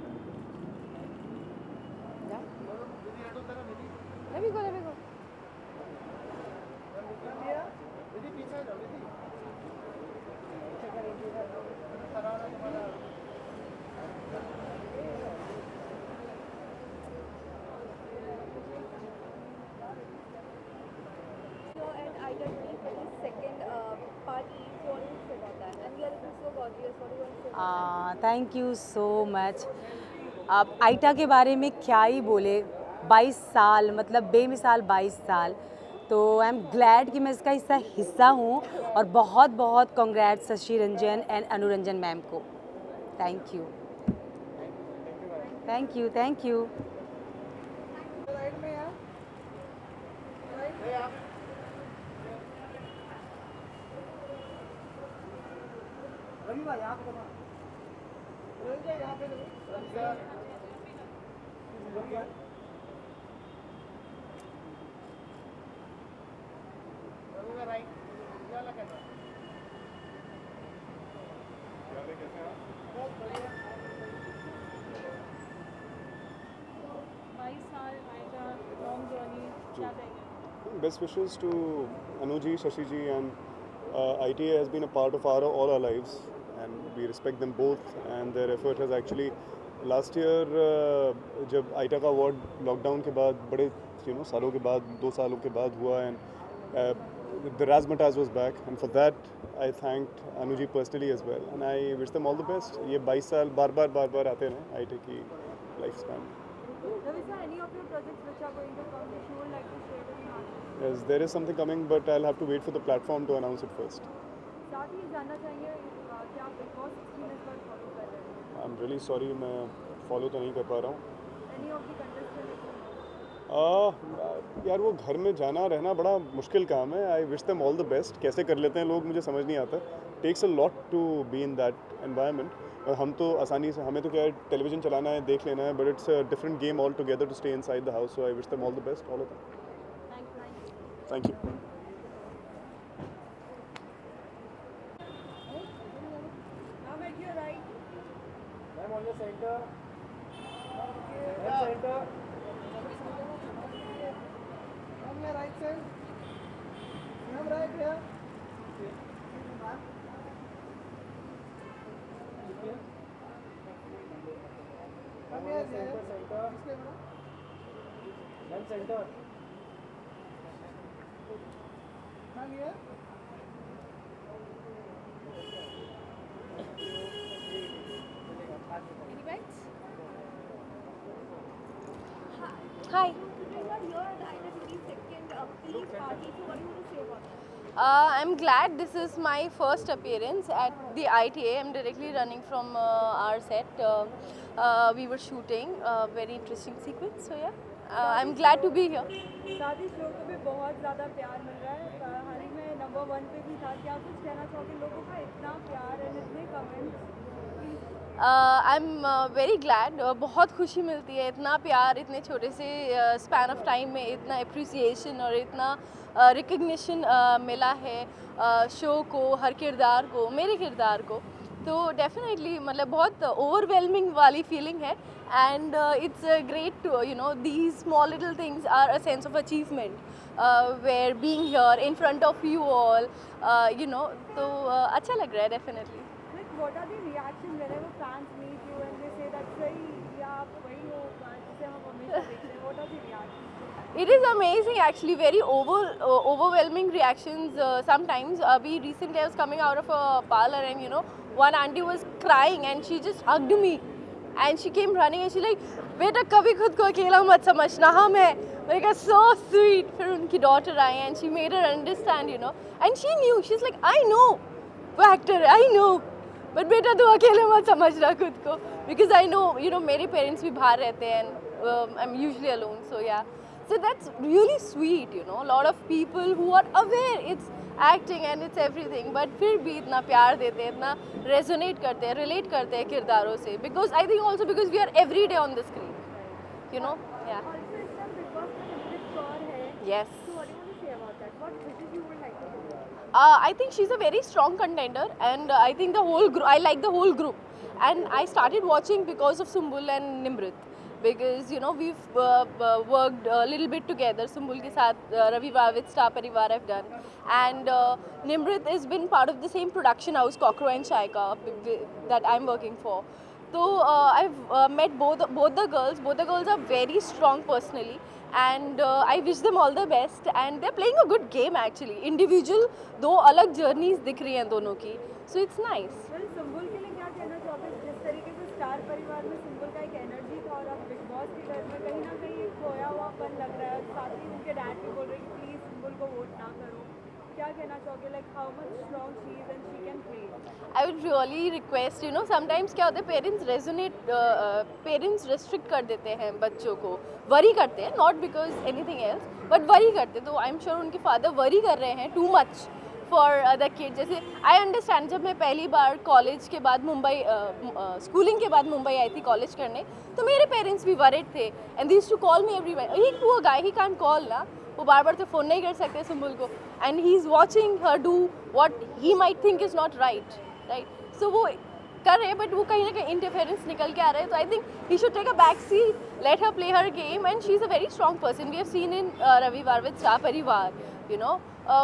Yeah. Let me go. And Aida doing for the second party, so what do you say about that? And we are looking so gorgeous. What do you want to say about that? Thank you so much. अब iota के बारे में क्या ही बोले, 22 साल, मतलब बेमिसाल 22 साल. तो आई एम ग्लैड कि मैं इसका हिस्सा हूँ, और बहुत बहुत congrats Shashi Ranjan and Anuranjan ma'am को. Thank you. Best wishes to Anuji, Shashiji, and ITA has been a part of all our lives, and we respect them both, and their effort has actually last year जब iota का award lockdown के बाद बड़े सालों के बाद 2 सालों के बाद हुआ, and the Razzmatazz was back, and for that I thanked Anuji personally as well, and I wish them all the best. ये 22 साल बार आते रहे आइटा की life span. Any of your projects which are going to come, which you would like to share with us? Yes, there is something coming, but I'll have to wait for the platform to announce it first. साथ ही जानना चाहेंगे कि आप big Boss 16 इस बार follow कर रहे हैं? I'm really sorry, मैं फॉलो तो नहीं कर पा रहा हूँ. Any of the contestants? यार वो घर में जाना रहना बड़ा मुश्किल काम है. I wish them all the best. कैसे कर लेते हैं लोग मुझे समझ नहीं आता. Takes a lot to be in that environment. हम तो आसानी से, हमें तो क्या है, टेलीविजन चलाना है, देख लेना है, but it's a different game all together to stay inside the house. So I wish them all the best, all of them. Thank you. Now at your right. Ma'am, on the center. Left center. On your right side. Ma'am, right here. Ma'am. Come here, center. Ma'am, center. Ma'am, here. Any bites? Hi. Today you are here at Aida TV second Peak party. So what do you want to say about that? I'm glad this is my first appearance at the ITA. I'm directly running from our set. We were shooting a very interesting sequence, so yeah, I'm glad to be here. साथ ही show को भी बहुत ज़्यादा प्यार मिल रहा है, हाल ही में number 1 पे भी था। क्या कुछ कहना चाहोगे लोगों का इतना प्यार है, इतने कमेंट्स? I'm very glad. बहुत खुशी मिलती है, इतना प्यार इतने छोटे से स्पैन ऑफ टाइम में इतना अप्रिसिएशन और इतना रिकग्निशन मिला है शो को, हर किरदार को, मेरे किरदार को। तो डेफिनेटली मतलब बहुत ओवरवेलमिंग वाली फीलिंग है and it's great to you know these small little things are a sense of achievement where being here in front of you all you know. तो अच्छा लग रहा है definitely. What are the reactions whenever fans meet you and they say that सही या आप वही हो जिसे हम हमेशा देखते हैं? What are the reactions? It is amazing actually, very overwhelming reactions sometimes. We recently I was coming out of a parlor and you know one auntie was crying and she just hugged me and she came running and she like बेटा कभी खुद को अकेला मत समझना हम हैं। मैंने कहा so sweet। फिर उनकी daughter I and she made her understand you know and she knew, she's like I know वो actor I know बट बेटा तू अकेले मत समझना खुद को because I know you know मेरे पेरेंट्स भी बाहर रहते हैं and I am usually alone so yeah so that's really sweet you know lot of people who are aware it's acting and it's everything but फिर भी इतना प्यार देते हैं, इतना रेजोनेट करते हैं, रिलेट करते हैं किरदारों से because I think also because we are every day on the screen you know या yes. I think she's a very strong contender and I think the whole group, I like the whole group and I started watching because of Sumbul and Nimrit because you know we've worked a little bit together. Sumbul ke saath Ravivar with Star Parivar I've done and Nimrit has been part of the same production house Cockroach and Shaika that I'm working for. So I've met both the girls. Both the girls are very strong personally and I wish them all the best and they're playing a good game actually. Individual दो अलग journeys दिख रही हैं दोनों की, so it's nice. Sumbul के लिए क्या कहना चाहोगे? जिस तरीके से स्टार परिवार में सुंबुल का एक एनर्जी था और अब बिग बॉस के घर में कहीं ना कहीं एक खोया हुआ पन लग रहा है, साथ ही उनके डैड भी बोल रहे हैं कि प्लीज सुंबुल को वोट ना करो। क्या कहना चाहोगे like how much strong she is and she can play? I would really request you know sometimes क्या होता है पेरेंट्स रेजोनेट पेरेंट्स रेस्ट्रिक्ट कर देते हैं बच्चों को, वरी करते हैं not because anything else but worry करते, तो आई एम श्योर उनके फादर वरी कर रहे हैं too much for the kid. जैसे आई अंडरस्टैंड जब मैं पहली बार कॉलेज के बाद मुंबई स्कूलिंग के बाद मुंबई आई थी कॉलेज करने तो मेरे पेरेंट्स भी वरिड थे and they used to call me every one, he poor guy he can't call ना, वो बार बार तो फ़ोन नहीं कर सकते सुंबुल को and he is watching her do what he might think is not right so वो कर रहे हैं बट वो कहीं ना कहीं इंटरफेरेंस निकल के आ रहे हैं, तो I think he should take a back seat, let her play her game and she is a very strong person. We have seen in रविवार with Star Parivaar you know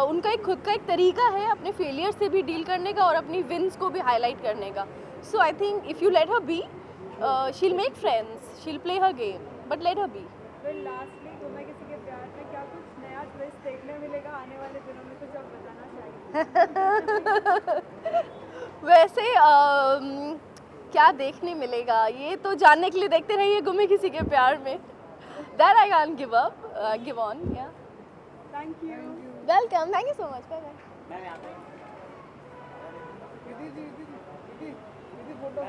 उनका एक खुद का एक तरीका है अपने फेलियर से भी डील करने का और अपनी विन्स को भी हाईलाइट करने का। So I think if you let her be she will make friends, she will play her game but let her be. फिर लास्टली तुम्हें किसी के प्यार में क्या कुछ नया ट्विस्ट देखने मिलेगा आने वाले दिनों में, कुछ आप बताना चाहिए? वैसे क्या देखने मिलेगा ये तो जानने के लिए देखते रहिए गुमे किसी के प्यार में। That I can give up give on yeah. Thank you. Welcome, thank you so much, bye bye. Photo